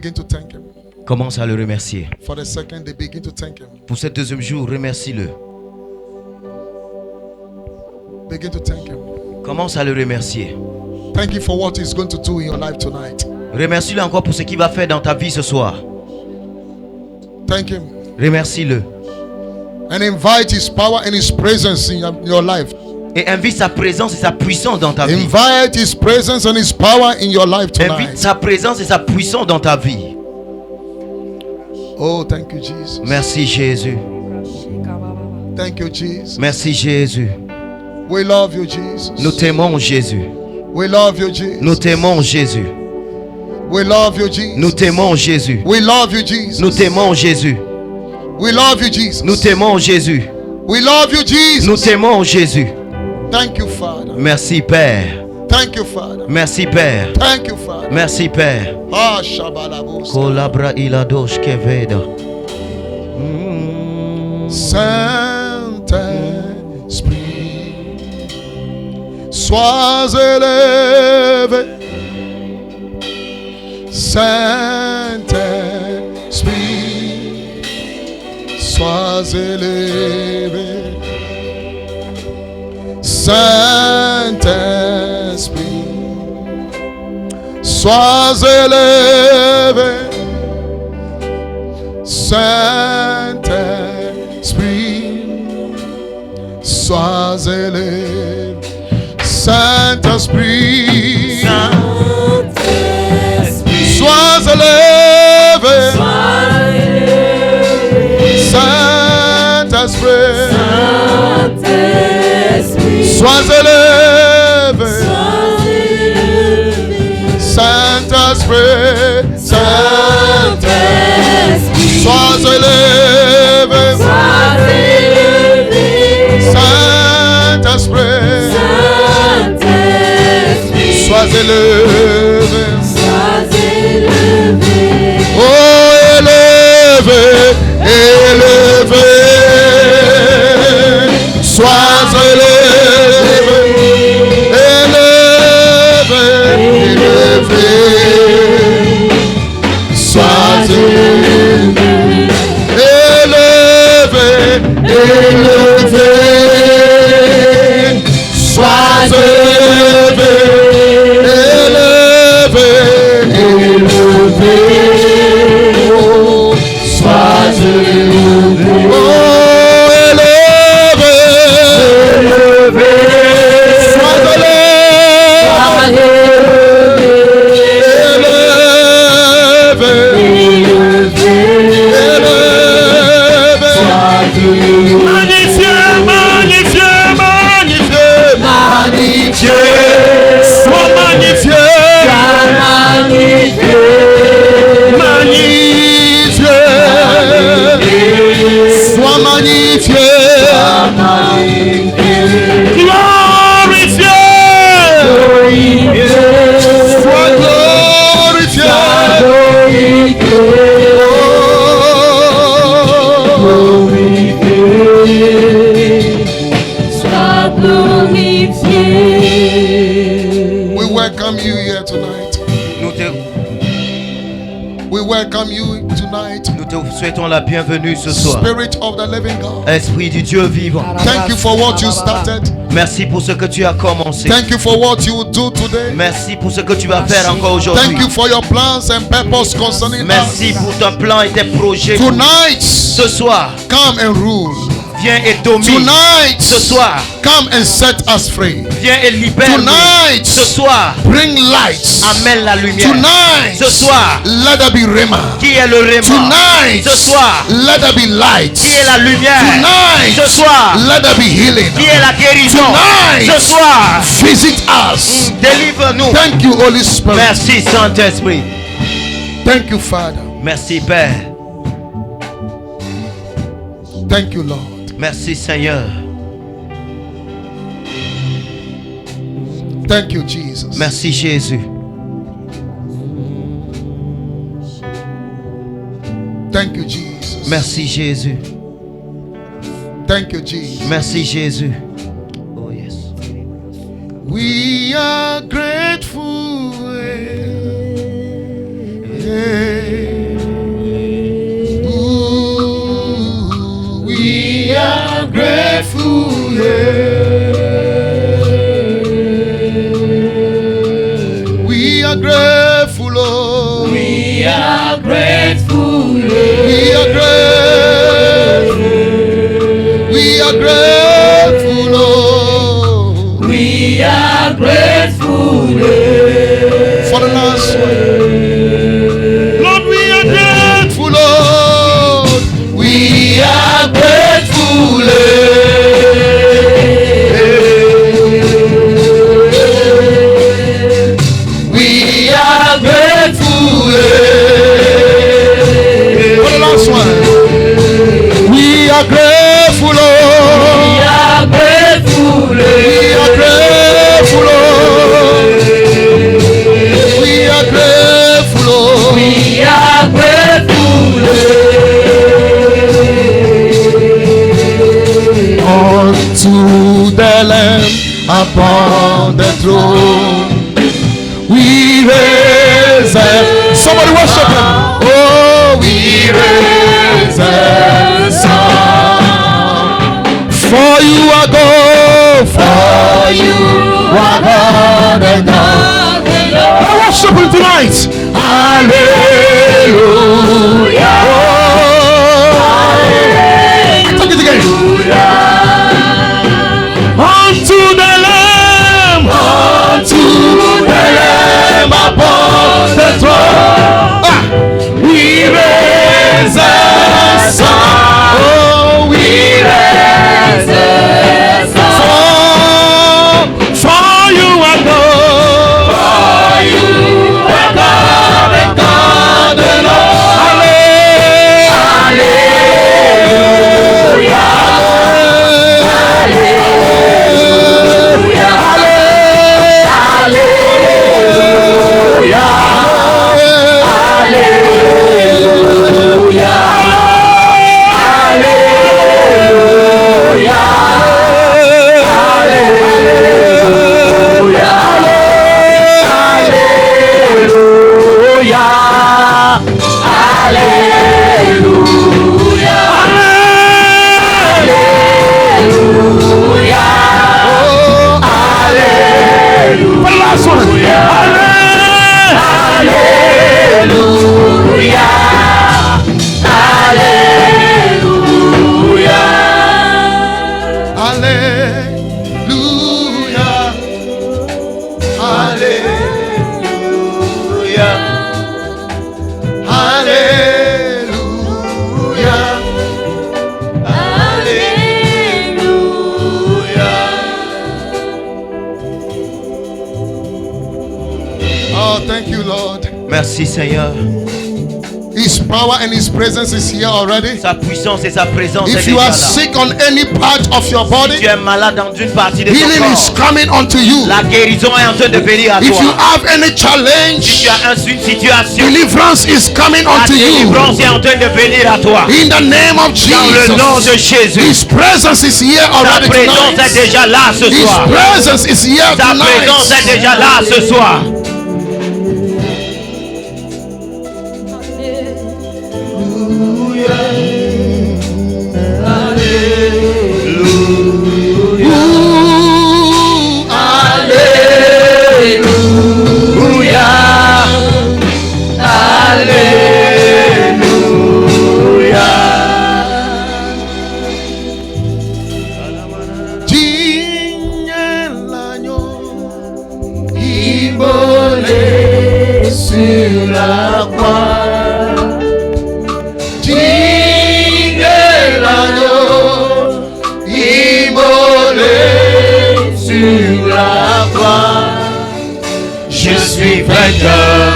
begin to thank him. Commence à le remercier. For the second day, begin to thank him. Pour ce deuxième jour, remercie-le. Begin to thank him. Commence à le remercier. Thank you for what he's going to do in your life tonight. Remercie-le encore pour ce qu'il va faire dans ta vie ce soir. Thank him. Remercie-le. And invite his power and his presence in your life. Et invite sa présence et sa puissance dans ta vie. Invite his presence and his power in your life Invite tonight. sa présence et sa puissance dans ta vie. Oh, thank you, Jesus. Merci Jésus. Thank you, Jesus. Merci Jésus. We love you, Jesus. Nous t'aimons Jésus. We love you, Jesus. Nous t'aimons Jésus. We love you, Jesus. Nous t'aimons Jésus. We love you, Jesus. Nous t'aimons Jésus. We love you, Jesus. Nous t'aimons Jésus. We love you, Jesus. Nous t'aimons Jésus. Thank you, Father. Merci Père. Thank you, Father. Merci Père. Thank you, Father. Merci Père. Ah, Shabalabos. Kolabra iladosh keveda. Saint-Esprit, sois élevé. Saint-Esprit, sois élevé. Saint-Esprit, sois élevé. Saint-Esprit, sois élevé. Saint-Esprit, sois élevé. Saint-Esprit, sois élevé. Saint-Esprit, Saint-Esprit, sois élevé. Saint-Esprit, sois élevé. Oh, élevé, élevé, sois élevé. Élevé, élevé, sois élevé. Élevé, élevé, sois élevé. Élevé, élevé, oh, sois élevé. Oh, élevé, élevé, sois élevé. Magnifié, magnifié, magnifié, magnifié, sois magnifié, magnifié, magnifié, sois magnifié, glorifié, sois glorifié. We welcome you here tonight. We welcome you tonight. Nous te souhaitons la bienvenue ce soir. Spirit of the living God. Esprit du Dieu vivant. Thank you for what you started. Merci pour ce que tu as commencé. Thank you for what you will do today. Merci pour ce que tu vas faire encore aujourd'hui. Thank you for your plans and purpose concerning Merci us. pour ton plan et tes projets. Tonight, Ce soir, come and rule. viens et domine. Tonight, Ce soir, come and set us free. viens et libère. Tonight, Ce soir, bring light. amène la lumière. Tonight, Ce soir, let there be rhema. qui est le Réma? Tonight, Ce soir, let there be light. qui est la lumière? Tonight, Ce soir, let there be healing. qui est la guérison? Tonight, Ce soir, visit us. délivre-nous. Thank you, Holy Spirit. Merci Saint-Esprit. Thank you, Father. Merci Père. Thank you, Lord. Merci Seigneur. Thank you, Jesus. Merci Jésus. Thank you, Jesus. Merci Jésus. Thank you, Jesus. Merci Jésus. Oh yes. We are grateful. Yeah. We are grateful. We are grateful. We are grateful, Lord. We are grateful. For the last one. Lord, we are grateful, Lord. We are grateful. We are grateful. For the last one. We are grateful, Lord. We are grateful. We are grateful, Lord. We are grateful, Lord. We are grateful. Unto the Lamb upon the throne, we raise a... Somebody worship him. Oh, we raise a song. For you are God, for you are God and God. I worship him tonight. Hallelujah. Oh, take it again. Unto the Lamb, upon the throne, we raise a song. Oh, we raise a song. For you are God, for you are God and God alone. Merci Seigneur. His power and His presence is here already. Sa puissance et sa présence est If you déjà are là. sick on any part of your body, Si tu es malade dans une partie de ton healing is corps, coming unto you. la guérison est en train de venir à If you toi. have any Si challenge, tu as une situation, deliverance is coming la unto you. délivrance est en train de venir à toi. In the name of Dans le nom de Jesus. Jésus. His presence is here Sa already présence est tonight. déjà là ce His soir. presence is here Sa présence est tonight. déjà là ce soir. Ooh, Sur la croix, Digne l'agneau, immolé sur la croix, je suis vainqueur,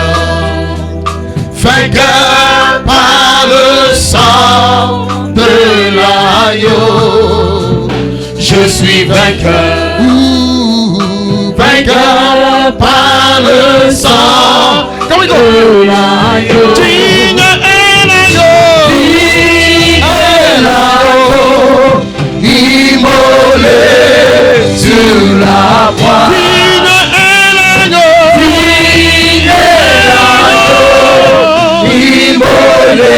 vainqueur par le sang de l'agneau. je suis vainqueur, Vainqueur par le sang. Come we go. de l'agneau. Digne est l'agneau, immolé Sur la croix, Digne est l'agneau, immolé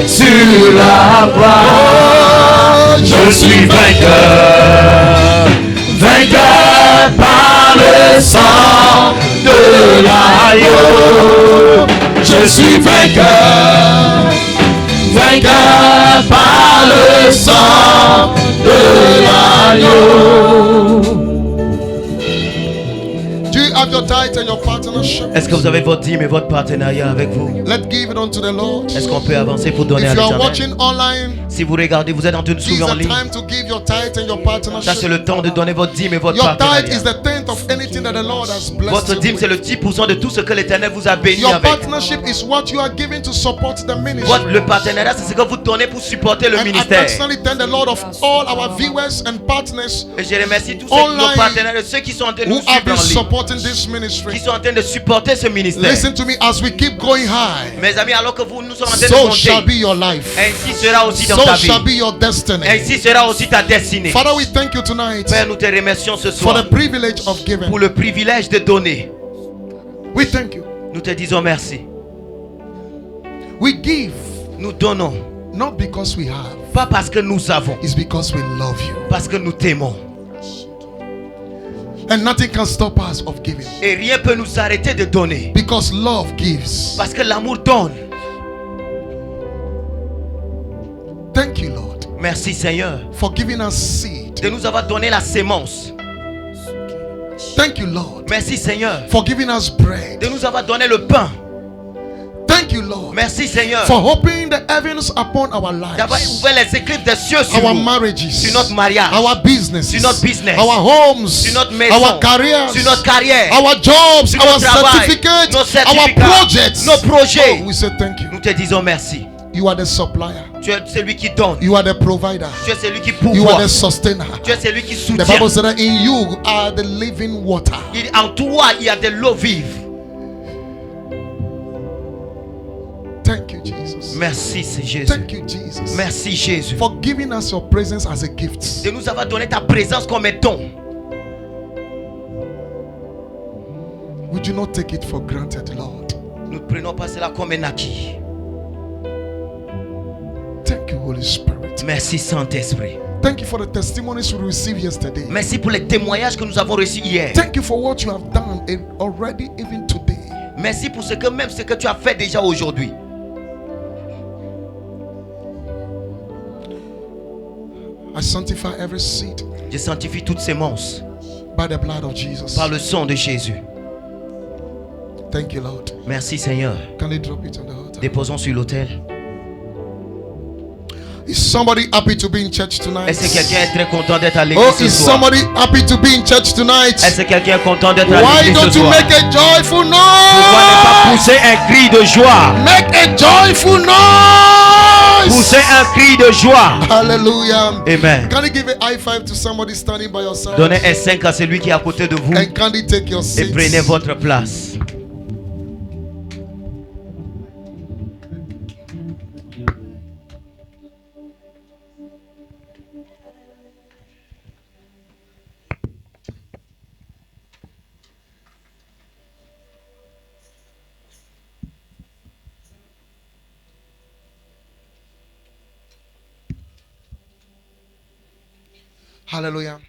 sur la croix, je suis vainqueur, vainqueur par le sang de l'agneau. Je Je suis vainqueur, vainqueur par le sang de l'agneau. Do you have your tithe and your partnership? Est-ce que vous avez votre dîme et votre partenariat avec vous? Let's give it unto the Lord. Est-ce qu'on peut avancer pour donner à If you are l'Éternel? watching online, Si vous regardez, vous êtes en train de this is suivre en the ligne. time to give your tithe and your Ça, c'est partnership. le temps de donner votre dîme et votre Your tithe partenariat. is the tenth of anything that the Lord has blessed Votre you dîme, c'est with. le 10% de tout ce que l'Éternel vous a béni Your avec. partnership is what you are giving to support the ministry. Le partenariat, c'est ce que vous donnez pour supporter le And I ministère. personally thank the Lord of all our viewers and partners Et je remercie tous Online, nos partenaires, ceux qui sont en train de who nous have suivre been en ligne, supporting this qui ministry. sont en train de supporter ce ministère. Listen to me as we keep going high. Mes amis, alors que nous sommes en train de So shall monter, be your life. ainsi sera aussi dans So ta vie. shall be your destiny. Ainsi sera aussi ta destinée. Father, we thank you tonight Père, nous te remercions ce for soir the privilege of giving. pour le privilège de donner. We thank you. Nous te disons merci. We give Nous donnons, not because we have, pas parce que nous avons, it's because we love you. parce que nous t'aimons. And nothing can stop us of giving. Et rien peut nous arrêter de donner. Because love gives. Parce que l'amour donne. Thank you, Lord, Merci Seigneur for giving us seed. de nous avoir donné la sémence. Thank you, Lord, Merci Seigneur for giving us bread. de nous avoir donné le pain. Thank you, Lord, Merci Seigneur for opening the heavens upon our d'avoir lives, ouvert les éclipses des cieux sur our nous, marriages, sur notre mariage, our business, sur notre business, our homes, sur notre maison, our careers, sur notre carrière, our jobs, sur our notre travail, certificates, nos our certificats, projects. nos projets. Oh, we say thank you. Nous te disons merci. You are the supplier. Tu es celui qui donne. You are the provider. Tu es celui qui You are pourvoit. the sustainer. Tu es celui qui The soutient. Bible said that in you are the living water. En toi, il y a de l'eau vive. Thank you, Jesus. Merci, c'est Jésus. Thank you, Jesus, Merci, Jésus, for giving us your presence as a gift. de nous avoir donné ta présence comme un don. We do not take it for granted, Lord. Nous ne prenons pas cela comme un acquis. Thank you, Holy Spirit. Merci, Saint-Esprit. Thank you for the testimonies we received yesterday. Merci pour les témoignages que nous avons reçus hier. Thank you for what you have done already, even today. Merci pour ce que tu as fait déjà aujourd'hui. I sanctify every seed Je sanctifie toutes sémences by the blood of Jesus. par le sang de Jésus. Thank you, Lord. Merci, Seigneur. Can you drop it on the altar? Déposons sur l'autel. Is somebody happy to be in church tonight? Est-ce que quelqu'un est très content d'être à l'église Oh, ce is soir? somebody happy to be in church tonight? Est-ce que quelqu'un est content d'être à Why l'église ce don't you soir? make a joyful Pourquoi ne pas noise? pousser un cri de joie? Make a joyful noise! Pousser un cri de joie. Hallelujah. Amen. Can you give a high five to somebody standing by your side? Donnez un 5 à celui qui est à côté de vous And can you take your et seat? prenez votre place. Hallelujah.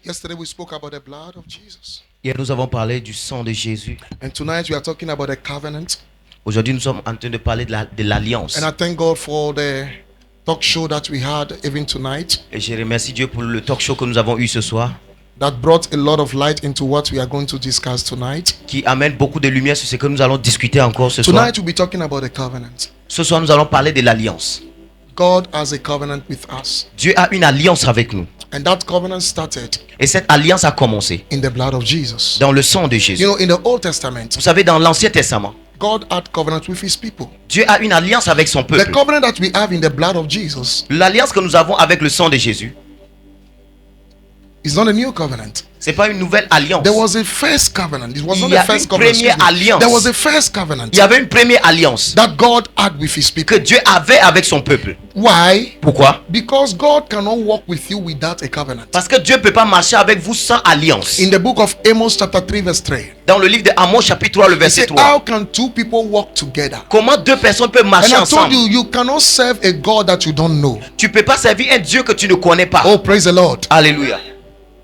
Yesterday we spoke about the blood of Jesus. Hier, nous avons parlé du sang de Jésus. And tonight we are talking about the covenant. Aujourd'hui, nous sommes en train de parler de l'alliance. And I thank God for the talk show that we had even tonight Et je remercie Dieu pour le talk show que nous avons eu ce soir, that brought a lot of light into what we are going to discuss tonight. qui amène beaucoup de lumière sur ce que nous allons discuter encore ce soir. Tonight we'll be talking about the covenant. Ce soir, nous allons parler de l'alliance. God has a covenant with us. Dieu a une alliance avec nous. And that covenant started Et cette alliance a commencé in the blood of Jesus. dans le sang de Jésus. You know, in the Old Testament, Vous savez, dans l'Ancien Testament, God had covenant with his people. Dieu a une alliance avec son The peuple. covenant that we have in the blood of Jesus L'alliance que nous avons avec le sang de Jésus, is not a new covenant. c'est pas une nouvelle alliance. There was a first covenant. It was Il not y a the first une covenant. première excuse me. alliance. There was a first covenant Il y avait une première alliance that God had with his que people. Dieu avait avec son peuple. Why? Pourquoi? Because God cannot walk with you without a covenant. Parce que Dieu ne peut pas marcher avec vous sans alliance. In the book of Amos chapter 3 verse 3, Dans le livre de Amos chapitre 3, le he verset said, 3. how can two people walk together? Comment deux personnes peuvent And marcher I told ensemble? you, you cannot serve a God that you don't know. Tu ne peux pas servir un Dieu que tu ne connais pas. Oh, praise the Lord. Alléluia.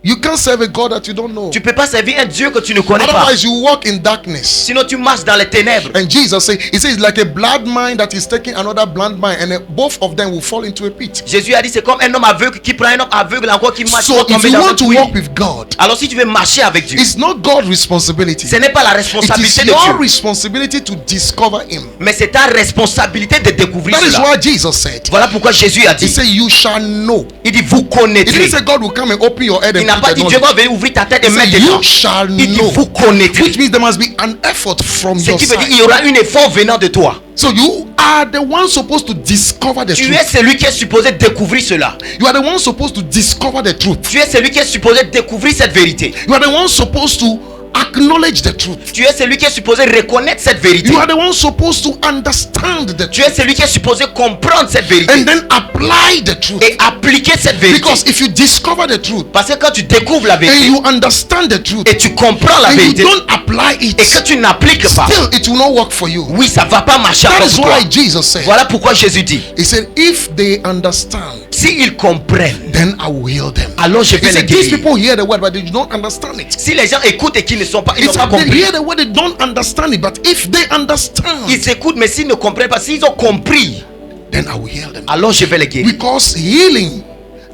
You can't serve a God that you don't know. Tu peux pas servir un Dieu que tu ne connais pas. Otherwise, you walk in darkness. Sinon tu marches dans les ténèbres. And Jesus said, he says, like a blind man that is taking another blind man, and both of them will fall into a pit. Jésus a dit c'est comme un homme aveugle qui prend un homme aveugle encore qui marche So pour if tomber you dans un want to puits. walk with God, Alors si tu veux marcher avec Dieu, it's not God's responsibility. ce n'est pas la It is responsabilité de your Dieu, responsibility to discover Him. mais c'est ta responsabilité de découvrir That is cela. why Jesus said, Voilà pourquoi Jésus a He dit, said, you shall know. il dit vous He connaîtrez. didn't say God will come and open your head Il and n'a pas put dit the Dieu knowledge. va venir ouvrir ta tête et He said, mettre dedans. you shall Il dit know. vous connaîtrez. Which means there must be an effort from Ce your qui veut dire side. qu'il y aura un effort venant de toi. So you are the one supposed to discover the Tu truth. es celui qui est supposé découvrir cela. You are the one supposed to discover the truth. Tu es celui qui est supposé découvrir cette vérité. You are the one supposed to acknowledge the truth. Tu es celui qui est supposé reconnaître cette vérité. You are the one supposed to understand the Tu truth es celui qui est supposé comprendre cette vérité and then apply the truth. et appliquer cette vérité. Because if you discover the truth Parce que quand tu découvres la and vérité you understand the truth et tu comprends la and you vérité don't apply et que it, tu n'appliques pas, still it will not work for you. oui, ça va pas marcher That encore is pour toi. why Jesus said, Voilà pourquoi Jésus dit, He said, if they understand, s'ils comprennent, then I will heal them. alors je He vais les said, these guérir. people hear the word, but they don't understand it. Si les gens écoutent et qu'ils ne sont pas, ils He n'ont pas said, they compris. hear the word, they don't understand it, but if they understand, Ils écoutent, mais s'ils ne comprennent pas, s'ils ont compris, then I will heal them. alors je vais les guérir. Because healing,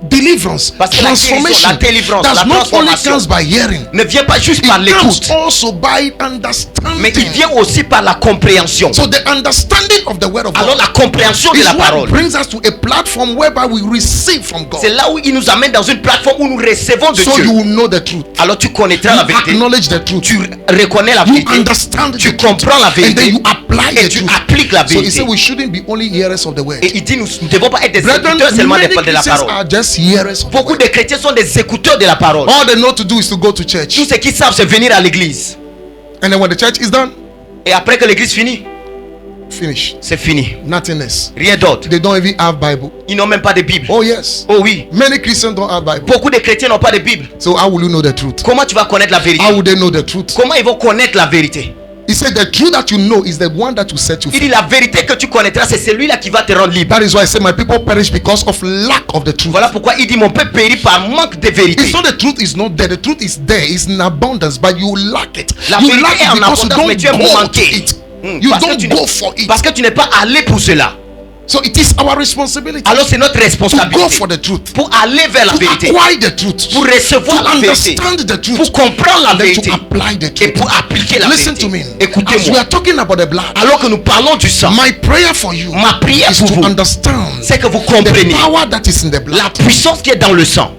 deliverance, Parce que la guérison, transformation la délivrance, does la not only transformation comes by hearing, Ne vient pas juste it par comes l'écoute, also by mais il understanding. vient aussi par la compréhension. So the understanding of the word of Alors God la compréhension de is la what parole, brings us to a platform whereby we receive from God. c'est là où il nous amène dans une plateforme où nous recevons de So Dieu. you will know the truth. Alors tu connaîtras la You vérité, acknowledge the truth. tu reconnais la You vérité, understand the tu truth. comprends la And then vérité you apply et the tu truth. appliques la So he vérité. said we shouldn't be only hearers of the word. Et il dit nous ne devons pas être des Brethren, écouteurs seulement many de la Christians parole. are just hearers of the Beaucoup word. de chrétiens sont des écouteurs de la parole. All they know to do is to go to church. Tout ce qu'ils savent c'est venir à l'église. And then when the church is done, Et après que l'église finit, finish. c'est fini. Nothingness. Rien d'autre. They don't even have Bible. Ils n'ont même pas de Bible. Oh yes. Oh oui. Many Christians don't have Bible. Beaucoup de chrétiens n'ont pas de Bible. So how will you know the truth? Comment tu vas connaître la vérité? How will they know the truth? Comment ils vont connaître la vérité? He said the truth that you know is the one that will set you Il free. dit la vérité que tu connaîtras, c'est celui-là qui va te rendre libre. That is why I say my people perish because of lack of the truth. Voilà pourquoi il dit mon peuple périt par manque de vérité. It's not the truth is not there. The truth is there. It's in abundance, but you lack it. La You vérité lack est it en because you abondance, mais don't tu es go manqué. to it. You Parce que don't tu go for it. Parce que tu n'es pas allé pour cela. So it is our responsibility Alors c'est notre to go responsabilité for the truth, pour aller vers la to vérité, acquire the truth, pour recevoir to la vérité, understand the truth, pour comprendre la and then vérité to apply the et truth. pour appliquer la Listen vérité. to me. As we Écoutez-moi. are talking about the blood, Alors que nous parlons du sang, my prayer for you ma prière is pour to vous, understand c'est que vous the compreniez power that is in the blood. la puissance qui est dans le sang.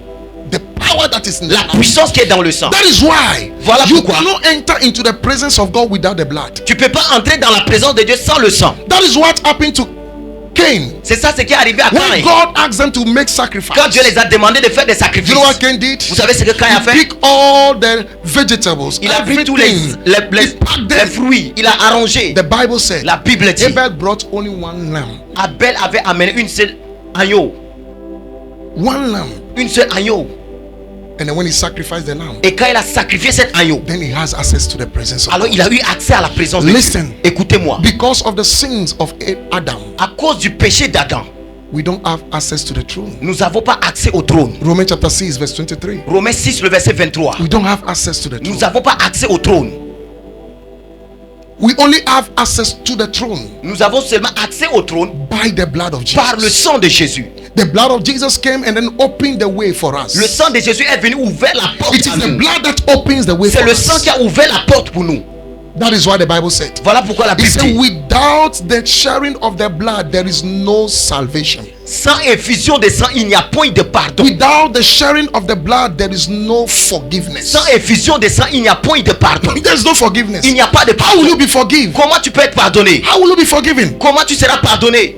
The power that is in the La blood. puissance qui est dans le sang. That is why Voilà you pourquoi. cannot enter into the presence of God without the blood. Tu peux pas entrer dans la présence de Dieu sans le sang. That is what happened to Cain. C'est ça ce qui est arrivé à When Caïn. God asked them to make sacrifice, Quand Dieu les a demandé de faire des you sacrifices, know what Cain did? vous savez ce que Caïn a He fait? picked all the vegetables, Il a pris tous les, everything. les, He les, packed les them. fruits, il a arrangé. The Bible said La Bible dit, Abel brought only one lamb. Abel avait amené une seule agneau. One lamb. Une seule agneau. And then when he sacrificed the lamb, Et quand il a sacrifié cet agneau, then he has access to the presence of alors God. il a eu accès à la présence de Listen. Dieu. Écoutez-moi. Because of the sins of Adam, À cause du péché d'Adam, we don't have access to the throne. nous n'avons pas accès au trône. Romans chapter 6 verse 23. Romains 6, le verset 23. We don't have access to the Nous throne. n'avons pas accès au trône. We only have access to the throne Nous avons seulement accès au trône by the blood of par le Jesus. sang de Jésus. The blood of Jesus came and then opened the way for us. Le sang de Jésus est venu ouvrir la porte It à is the nous. blood that opens the way C'est for le us. sang qui a ouvert la porte pour nous. That is why the Bible said. Voilà pourquoi la It Bible said, dit, without the sharing of the blood, there is no salvation. sans effusion de sang, il n'y a point de pardon. Without the sharing of the blood, there is no forgiveness. Sans effusion de sang, il n'y a point de pardon. There's no forgiveness. Il n'y a pas de How will you pardon. be forgiven? Comment tu peux être pardonné? How will you be forgiven? Comment tu seras pardonné?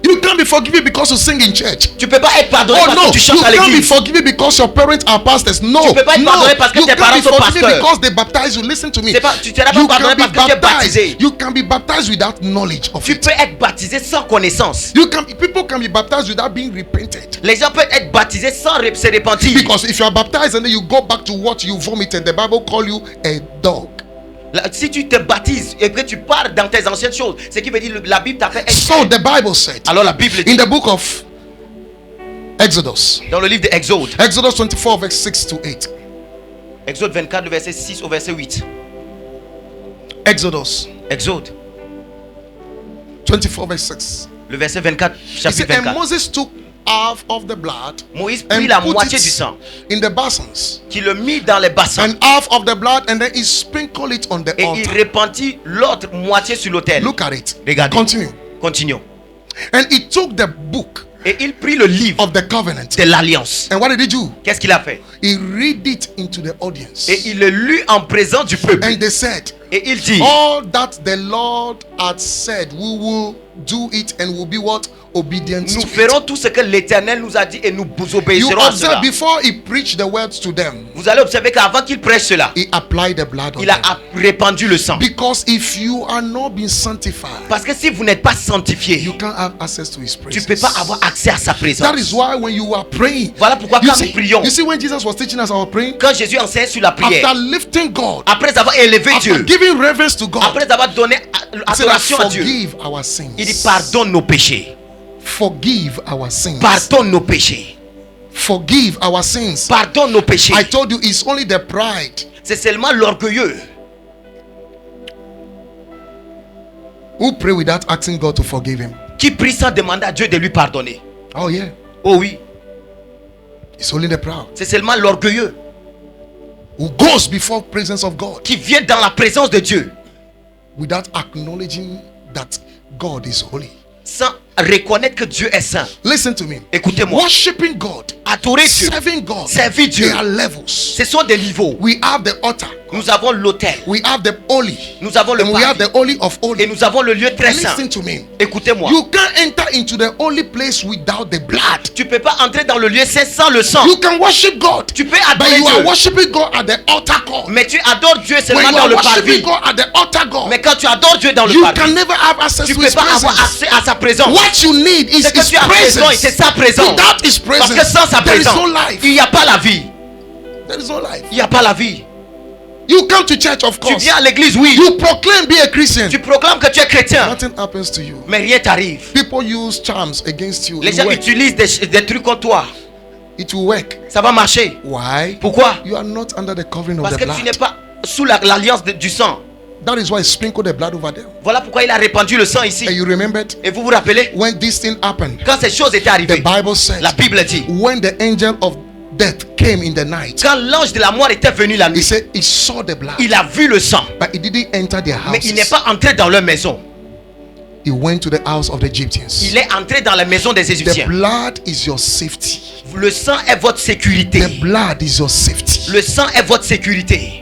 You can't be forgiven because you sing in church. Tu peux pas être pardonné Oh parce no, que tu you chantes à can't be l'église. forgiven because your parents are pastors. No, Tu peux pas être no, pardonné parce que you tes can't parents be sont forgiven pasteurs. because they baptize you. Listen to me. C'est pas- tu seras pas You pardonné can be parce que tu es baptisé. You can be baptized without knowledge of Tu it. peux être baptisé sans connaissance. People can be baptized without being repented. Les gens peuvent être baptisés sans se repentir. Because if you are baptized and then you go back to what you vomited, the Bible call you a dog. Là, si tu te baptises et que tu pars dans tes anciennes choses, ce qui veut dire la Bible t'a fait So être. the Bible said Alors la Bible dit in the book of Exodus, dans le livre d'Exode, Exodus 24 verse 6 to 8. Exode 24, le verset 6 au verset 8. Exodus Exode, 24 verse 6. le verset 24, He chapitre said, and 24. Moses took half of the blood Moïse prit and la put moitié du it sang, in the basins, qui le mit dans les bassins, and half of the blood, and then he sprinkled it on the et il altar. répandit l'autre moitié sur l'autel. Look at it. Regardez. Continue. Continuons. And he took the book Et il prit le livre of the covenant. de l'alliance. And what did he do? Qu'est-ce qu'il a fait? He read it into the audience. Et il le lut en présence du peuple. And they said, Et il dit, all that the Lord had said, we will do it and will be what? Obedient nous to ferons it. tout ce que l'Éternel nous a dit et nous You obéirons à observe cela. before he preached the words to them, Vous allez observer qu'avant qu'il prêche cela, he applied the blood on il a them. répandu le sang. Because if you are not being sanctified, Parce que si vous n'êtes pas sanctifié, you can't have access to his tu presence. ne peux pas avoir accès à sa That présence. is why when you are praying, Voilà pourquoi you quand nous prions, see when Jesus was teaching us our praying, quand Jésus enseigne sur la prière, after lifting God, après avoir élevé after Dieu, giving reverence to God, après avoir donné he said, adoration à Dieu, forgive our sins. il dit pardonne nos péchés. Forgive our sins. Pardonne nos péchés. Forgive our sins. Pardonne nos péchés. I told you it's only the pride C'est seulement l'orgueilleux who pray without asking God to forgive him. qui prie sans demander à Dieu de lui pardonner. Oh yeah, Oh oui, it's only the proud c'est seulement l'orgueilleux who goes before presence of God qui vient dans la présence de Dieu without acknowledging that God is holy. sans reconnaître que Dieu est saint. Listen to me. Écoutez-moi. Worshiping God, Adorer Dieu, serving God, servir Dieu, there are levels. ce sont des niveaux. We have the altar, Nous avons l'autel, we have the holy, nous avons le and we have parvis, the holy of et holy. nous avons le lieu très saint. Listen to me. Écoutez-moi. You can't enter into the holy place without the blood. Tu peux pas entrer dans le lieu saint sans le sang. You can worship God, Tu peux but adorer you are Dieu, worshiping God at the altar call. mais tu adores Dieu When seulement you dans are le worshiping parvis. God at the altar call, Mais quand tu adores Dieu dans le you parvis, can never have access tu to peux his pas avoir presence. accès à sa présence. What you need is Ce que his tu as besoin, c'est presence. sa présence. Without his Parce que presence, sans sa there is présence, no life. il n'y a pas la vie. There is no life. Il n'y a pas la vie. You come to church, of Tu course. viens à l'église, oui. You proclaim be a Christian. Tu proclames que tu es chrétien, Nothing happens to you. mais rien t'arrive. People use charms against you. Les It gens work. utilisent des trucs contre toi. It will work. Ça va marcher. Why? Pourquoi? You are not under the covering of Parce the que blood. tu n'es pas sous l'alliance du sang. That is why he sprinkled the blood over them. Voilà pourquoi il a répandu le sang ici. And you remembered Et vous vous rappelez, when this thing happened? quand ces choses étaient The arrivées, Bible said la Bible dit, when the angel of death came in the night, quand l'ange de la mort était venu la he nuit, said he saw the blood, il a vu le sang, but he didn't enter their mais il n'est houses. pas entré dans leur maison. He went to the house of the Egyptians. Il est entré dans la maison des The Égyptiens. blood is your safety. Le sang est votre sécurité. The blood is your safety. Le sang est votre sécurité.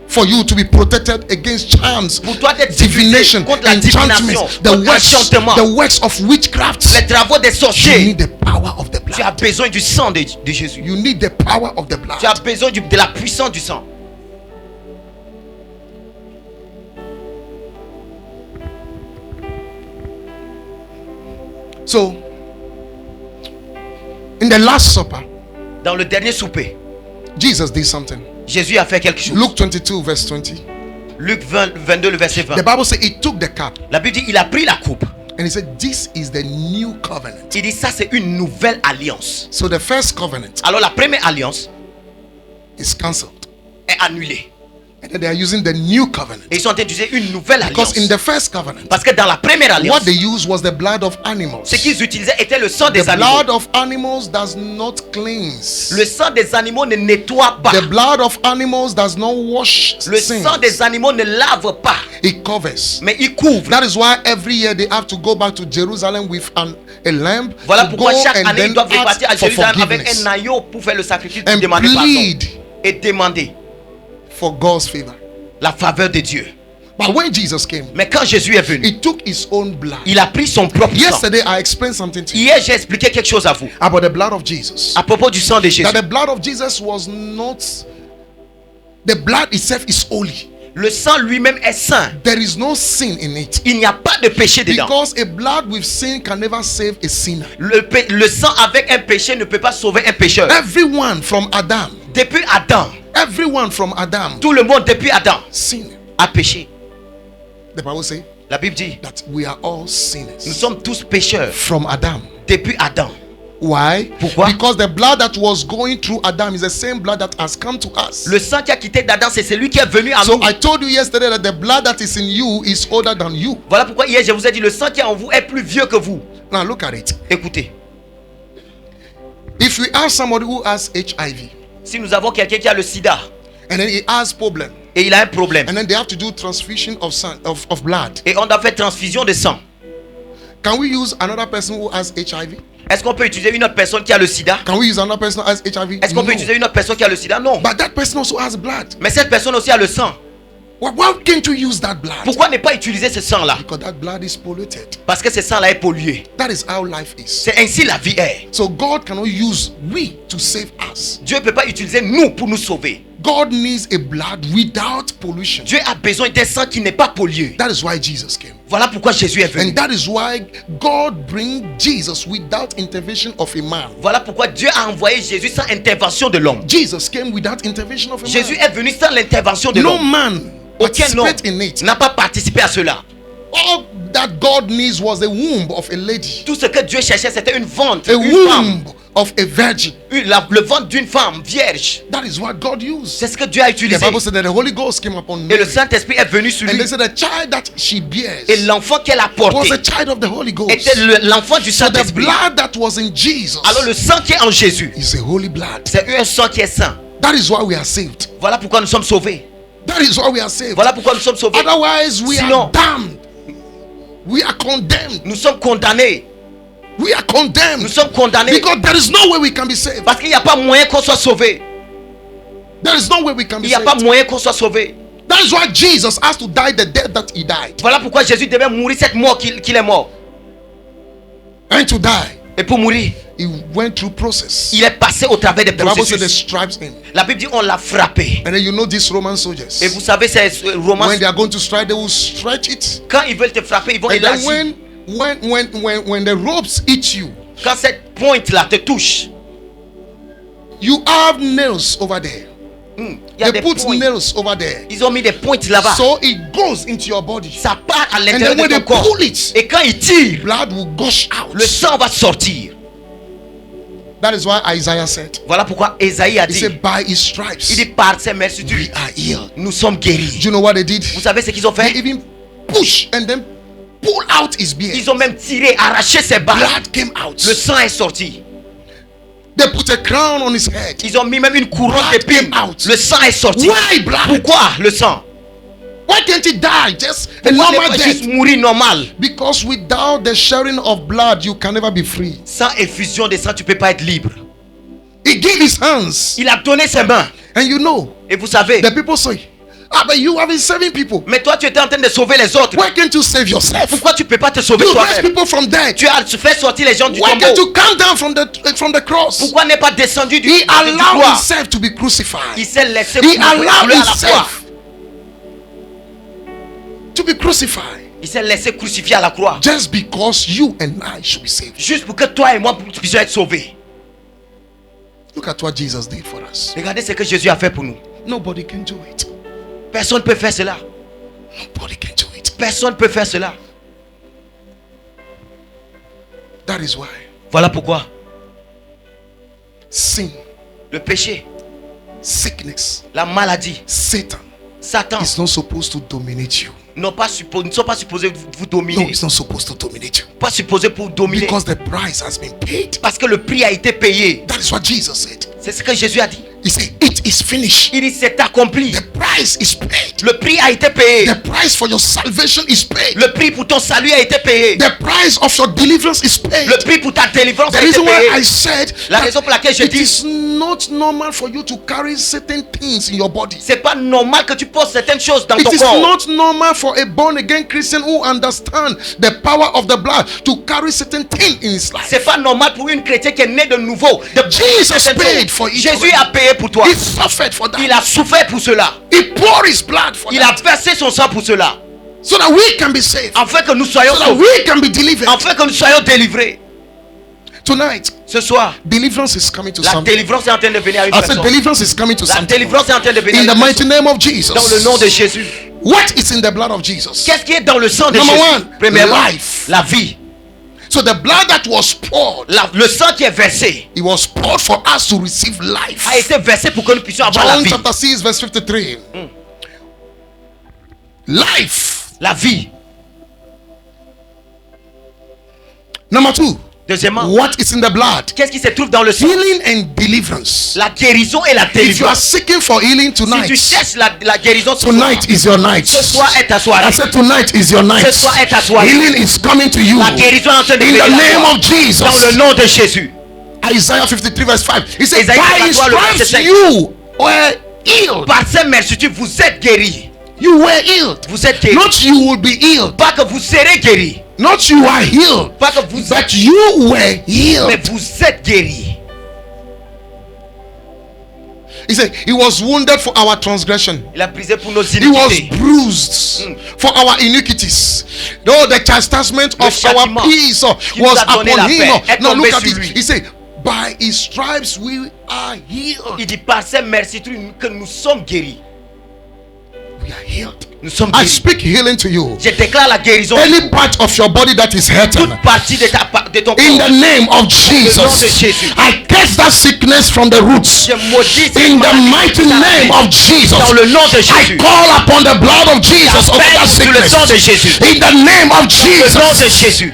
For you to be protected against charms, Pour toi d'être divination, sécurisé contre la divination, enchantment, the contre works, l'enchantement, the works of witchcraft. les travaux des You sorciers. need the power of the Tu as blood. besoin du sang de Jésus. You need the power of the blood. Tu as besoin de la puissance du sang. So, in the Last Supper, Dans le dernier souper, Jesus did something. Jésus a fait quelque chose. Luke 22, verse 20. Luc 22, le verset 20. The Bible says he took the cup La Bible dit il a pris la coupe. and he said, this is the new covenant. Il dit ça c'est une nouvelle alliance. So the first covenant Alors la première alliance is cancelled. est annulée. And then they are using the new covenant. Et ils sont en train d'utiliser une nouvelle alliance. Because in the first covenant, Parce que dans la première alliance, what they used was the blood of animals. ce qu'ils utilisaient était le sang The des animaux. blood of animals does not cleanse. Le sang des animaux ne nettoie pas. The blood of animals does not wash Le sins. sang des animaux ne lave pas, It covers. mais il couvre. That is why every year they have to go back to Jerusalem with a lamb Voilà to pourquoi go chaque and année ils then doivent repartir à ask for Jérusalem avec forgiveness un agneau pour faire le sacrifice, pour and demander pardon plead et demander for God's favor. la faveur de Dieu. But when Jesus came, Mais quand Jésus est venu, he took his own blood. il a pris son propre sang. Yesterday I explained something to you Hier, j'ai expliqué quelque chose à vous about the blood of Jesus. à propos du sang de Jésus. That the blood of Jesus was not, the blood itself is holy. Le sang lui-même est saint. There is no sin in it. Il n'y a pas de péché dedans. Because a blood with sin can never save a sinner. Le sang avec un péché ne peut pas sauver un pécheur. Everyone from Adam, Depuis Adam, everyone from Adam tout le monde depuis Adam sinned. a péché. The Bible says La Bible dit, that we are all nous sinners sommes tous pécheurs from Adam. depuis Adam. Why? Pourquoi? Because the blood that was going through Adam is the same blood that has come to us. Le sang qui a quitté d'Adam, c'est celui qui est venu à So nous. I told you yesterday that the blood that is in you is older than you. Voilà pourquoi hier je vous ai dit, le sang qui est en vous est plus vieux que vous. Now look at it. Écoutez, If we have somebody who has HIV si nous avons quelqu'un qui a le sida and then he has problem et il a un problème and then they have to do transfusion of blood, et on doit faire transfusion de sang, can we use another person who has HIV? est-ce qu'on peut utiliser une autre personne qui a le sida? Can we use another person who has HIV? Est-ce qu'on peut No. utiliser une autre personne qui a le sida? Non. But that person also has blood. Mais cette personne aussi a le sang. Why can't you use that blood? Pourquoi ne pas utiliser ce sang-là? Because that blood is polluted. Parce que ce sang-là est pollué. That is how life is. C'est ainsi la vie est. So God cannot use we to save us. Dieu ne peut pas utiliser nous pour nous sauver. God needs a blood without pollution. Dieu a besoin d'un sang qui n'est pas pollué. That is why Jesus came. Voilà pourquoi Jésus est venu. And that is why God bring Jesus without intervention of a man. Voilà pourquoi Dieu a envoyé Jésus sans intervention de l'homme. Jesus came without intervention of a Jésus man. est venu sans l'intervention de No l'homme. man Aucun homme participate in it. n'a pas participé à cela. All that God needs was the womb of a lady. Tout ce que Dieu cherchait, c'était une vente, A une femme, womb of a virgin. le ventre d'une femme vierge. That is what God used. C'est ce que Dieu a The utilisé. Bible said that the Holy Ghost came upon Et le Mary. Saint-Esprit est venu sur And lui. they said the child that she bears Et l'enfant qu'elle a was porté a child of the Holy Ghost. était l'enfant du So the Saint-Esprit. blood that was in Jesus Alors le sang qui est en Jésus, is a holy blood. c'est un sang qui est saint. That is why we are saved. Voilà pourquoi nous sommes sauvés. That is why we are saved. Voilà pourquoi nous sommes sauvés. Otherwise, we Sinon- are damned. We are condemned. Nous sommes condamnés. We are condemned. Nous sommes condamnés. Because there is no way we can be saved. Parce qu'il n'y a pas moyen qu'on soit sauvé. There is no way we can be Il n'y a pas saved. moyen qu'on soit sauvé. That is why Jesus has to die the death that he died. Voilà pourquoi Jésus devait mourir cette mort qu'il est mort. And to die, Et pour mourir, he went through process. il est passé au travers des The Bible said they processus. stripes him. La Bible dit on l'a frappé. And then you know these Roman soldiers. Et vous savez ces romans, When they are going to strike, they will stretch it. quand ils veulent te frapper, ils vont And then élargir. when the ropes hit you, Quand cette pointe-là te touche, you have nails over there. il y a They des put pointes. nails over there. Ils ont mis des pointes là-bas. So it goes into your body. Ça part à And l'intérieur then when de they ton corps. pull it, Et quand ils tirent, blood will gush out. le sang va sortir. That is why Isaiah said, Voilà pourquoi Ésaïe a he dit, said, by his il stripes, dit par ses merci we are healed. nous sommes guéris. Do you know what they did? Vous savez ce qu'ils ont They fait? even push and then pull out his beard. Ils ont même tiré, arraché ses barres. Blood came out. Le sang est sorti. They put a crown on his head. Ils ont mis même une couronne Blood d'épines. came out. Le sang est sorti. Why blood? Pourquoi le sang? Why can't he die? Just a Pourquoi ne normal pas juste death. mourir normal? Because without the sharing of blood, you can never be free. Sans effusion de sang, tu ne peux pas être libre. He gave his hands. Il a donné ses mains. And you know, Et vous savez, the people say, but you have been saving people. mais toi tu étais en train de sauver les autres. Why can't you save yourself? Pourquoi tu ne peux pas te sauver You raise toi-même? people from death. Tu as fait sortir les gens du Why tombeau. can't you come down from the cross? Pourquoi n'est pas descendu du He allowed croix? himself to be crucified. Il s'est laissé He brûler allowed à la croix. himself to be crucified Il s'est laissé crucifier à la croix. just because you and I should be saved. Juste pour que toi et moi puissions être sauvés. Look at what Jesus did for us. Regardez ce que Jésus a fait pour nous. Nobody can do it. Personne ne peut faire cela. Nobody can do it. Personne ne peut faire cela. That is why Voilà pourquoi sin, le péché, sickness, la maladie, Satan Satan is not supposed to dominate you. ne sont pas supposés vous No, dominer. it's not supposed to dominate you. Pas supposés pour dominer. Because the price has been paid. Parce que le prix a été payé. That is what Jesus said. C'est ce que Jésus a dit. He said, it is finished. Il dit c'est accompli. The price is paid. Le prix a été payé. The price for your salvation is paid. Le prix pour ton salut a été payé. The price of your deliverance is paid. Le prix pour ta délivrance The a été reason why I payé. said La raison pour laquelle je it dis, is not normal for you to carry certain things in your body. c'est pas normal que tu poses certaines choses dans It ton is corps. not normal for a born again Christian who understand the power of the blood to carry certain things in his life. C'est pas normal pour une chrétienne qui est née de nouveau. De Jesus certaines paid choses. for it Jésus already. a payé pour toi. He suffered for that. Il a souffert pour cela. He poured his blood for Il a that. versé son sang pour cela. So that we can be saved. Afin que nous soyons So that sauvés. we can be delivered. Afin que nous soyons délivrés. Tonight, Ce soir, deliverance is coming to la somebody. délivrance est en train de venir à une I said personne. deliverance is coming to La somebody. délivrance est en train de venir à In une the mighty personne. name of Jesus. Dans le nom de Jésus. What is in the blood of Jesus? Qu'est-ce qui est dans le sang de Number Jésus? one, Premièrement, life. la vie. So the blood that was poured, Le sang qui est versé it was poured for us to receive life. a été versé pour que nous puissions avoir la John vie. chapter 6 verse 53. Life. La vie. Number 2. Deuxièmement, What is in the blood? qu'est-ce qui se trouve dans le sang? Healing and deliverance. La guérison et la If you are délivrance. seeking for healing Si tu tonight, cherches la guérison ce soir, tonight is your night. ce soir est ta I soirée. said tonight is your night. Ce soir est ta soirée. Healing is coming to you La guérison est en train de in venir the à name toi. of Jesus. Dans le nom de Jésus. Isaiah 53 verse 5. He said, Isaïe by his 53, le verset stripes 5. you were healed. Par ses mercitudes, vous êtes guéris. You were healed. Vous êtes guéris. Not you will be healed. Pas que vous serez guéris. Not you are healed. Pas que vous But you were mais healed. vous êtes guéris. He said, he was wounded for our transgression. Il a brisé pour nos He was iniquités. bruised for our iniquities. Though the chastisement of our châtiment peace qui was nous a donné upon la him. paix est No, tombé look at sur it. lui. He said, by his stripes we are healed. Il dit par ses mercitudes que nous sommes guéris. We are healed. Nous sommes I guéris. speak healing to you. Je déclare la guérison. Any part of your body that is hurting, Toute partie de ton in the corps. name of Au nom de Jesus, Jésus. I curse that sickness from the roots. Je maudis cette In the maladie mighty de la name vie. of Jesus, Dans le nom de I Jésus. call upon the blood of Jesus over that J'appelle sur le sang de sickness. Jésus. In the name of Le nom de Jesus. Jésus.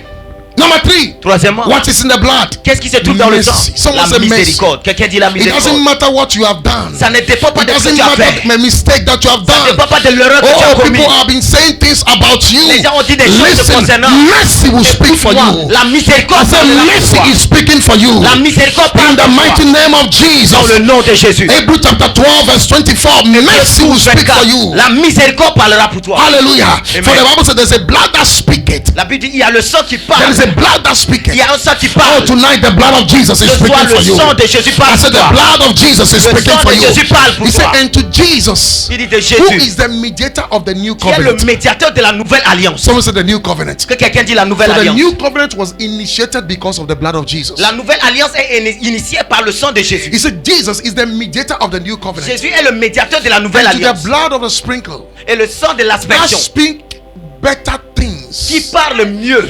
Number 3. Troisièmement, What is in the blood? qu'est-ce qui se trouve dans le sang? Mercy. Someone La say mercy. miséricorde. Quelqu'un dit la It doesn't miséricorde. matter what you have done. Ça ne dépend pas It de ce que doesn't tu as matter fait. the mistake that you have Ça ne done. dépend pas de l'erreur que tu as Oh, commise. people have been saying things about you. Les gens ont dit des choses Listen, concernant. mercy will speak for Écoute-moi, you. la I miséricorde said, parlera pour mercy toi. is speaking for you. La miséricorde In parle the pour mighty toi. name of Dans Jesus. le nom de Jésus. Hebrews chapter 12 verse 24. Mercy will speak for you. La miséricorde parlera pour toi. Hallelujah. Amen. For the Bible says there's a blood that speaketh. La Bible dit il y a le sang qui There parle. is a blood that speaketh. Il y a un sang qui Oh, parle. tonight the blood of Jesus is Ce soir, speaking le for you. sang de Jésus I parle pour said the toi. blood of Jesus is Le speaking sang for de you. Jésus parle pour He said, toi. and to Jesus, Il dit de who Jésus, is the mediator of the new qui est le covenant. médiateur de la nouvelle alliance. Someone said the new covenant. Que quelqu'un dit la nouvelle So the alliance. new covenant was initiated because of the blood of Jesus. La nouvelle alliance est initiée par le sang de Jésus. He said Jesus is the mediator of the new covenant. Jésus est le médiateur de la nouvelle And to the alliance. blood of the sprinkle Et le sang de that l'aspersion speak better qui things. parle mieux.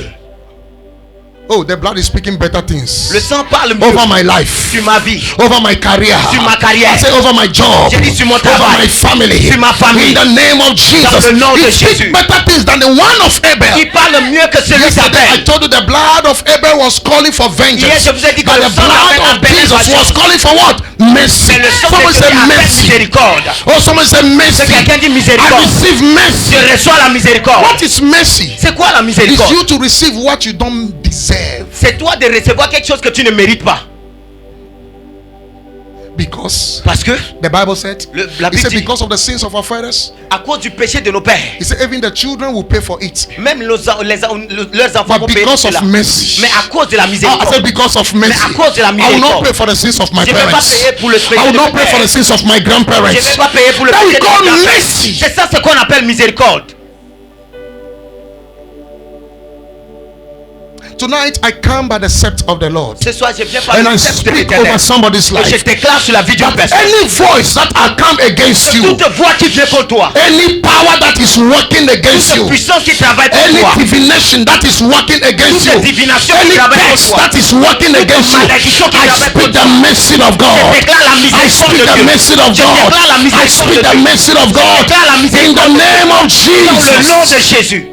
Oh, the blood is speaking better things Le sang parle mieux over my life, sur ma vie, over my career, sur ma carrière. I say over my job, J'ai dit sur mon over travail, my family. sur ma famille. In the name of Jesus, Dans le nom de he speaks Jésus. better things than the one of Qui Abel. parle mieux que celui Yesterday I d'Abel. told you the blood of Abel was calling for Hier, vengeance, je vous ai dit que but le the sang blood d'Abel of appelle Jesus was vengeance. calling for what? Mercy. Mais le sang de Someone Jésus say appelle mercy. miséricorde. Oh, someone say mercy. Que quelqu'un dit I miséricorde. receive mercy. Je reçois la miséricorde. What is mercy? C'est quoi la It's miséricorde? you to receive what you don't deserve. C'est toi de recevoir quelque chose que tu ne mérites pas. Because Parce que the Bible said, la it Bible said dit, because of the sins of our fathers, à cause du péché de nos pères, he said even the children will pay for it. même leurs enfants But vont payer pour because of cela. mercy, Mais à cause de la I said miséricorde, because of mercy, à cause de la I will not miséricorde, pay for the sins of my je ne vais pas parents. payer pour le péché I will de not mes pay for the pères. sins of my Je ne grandparents. vais pas payer pour le That péché we de call mes grands-pères. mercy. C'est ça ce qu'on appelle miséricorde. Tonight I come by the scepter of the Lord Ce soir, je viens par and le I sceptre de speak l'Éternel. over somebody's Et je life. déclare sur la vie d'une personne. Any voice that I come against you, Toute voix qui vient contre toi, any power that is working against toute you, puissance qui travaille contre any toi, divination that is working against you, toute divination qui any travaille contre curse toi, that is working against you, malédiction qui I travaille speak contre the toi. mercy of je God. déclare la I miséricorde speak de the Dieu. mercy of Je God. déclare la I miséricorde speak de the Dieu. mercy of God déclare la in miséricorde the de Dieu. name of Dans le nom de Jesus. Jésus.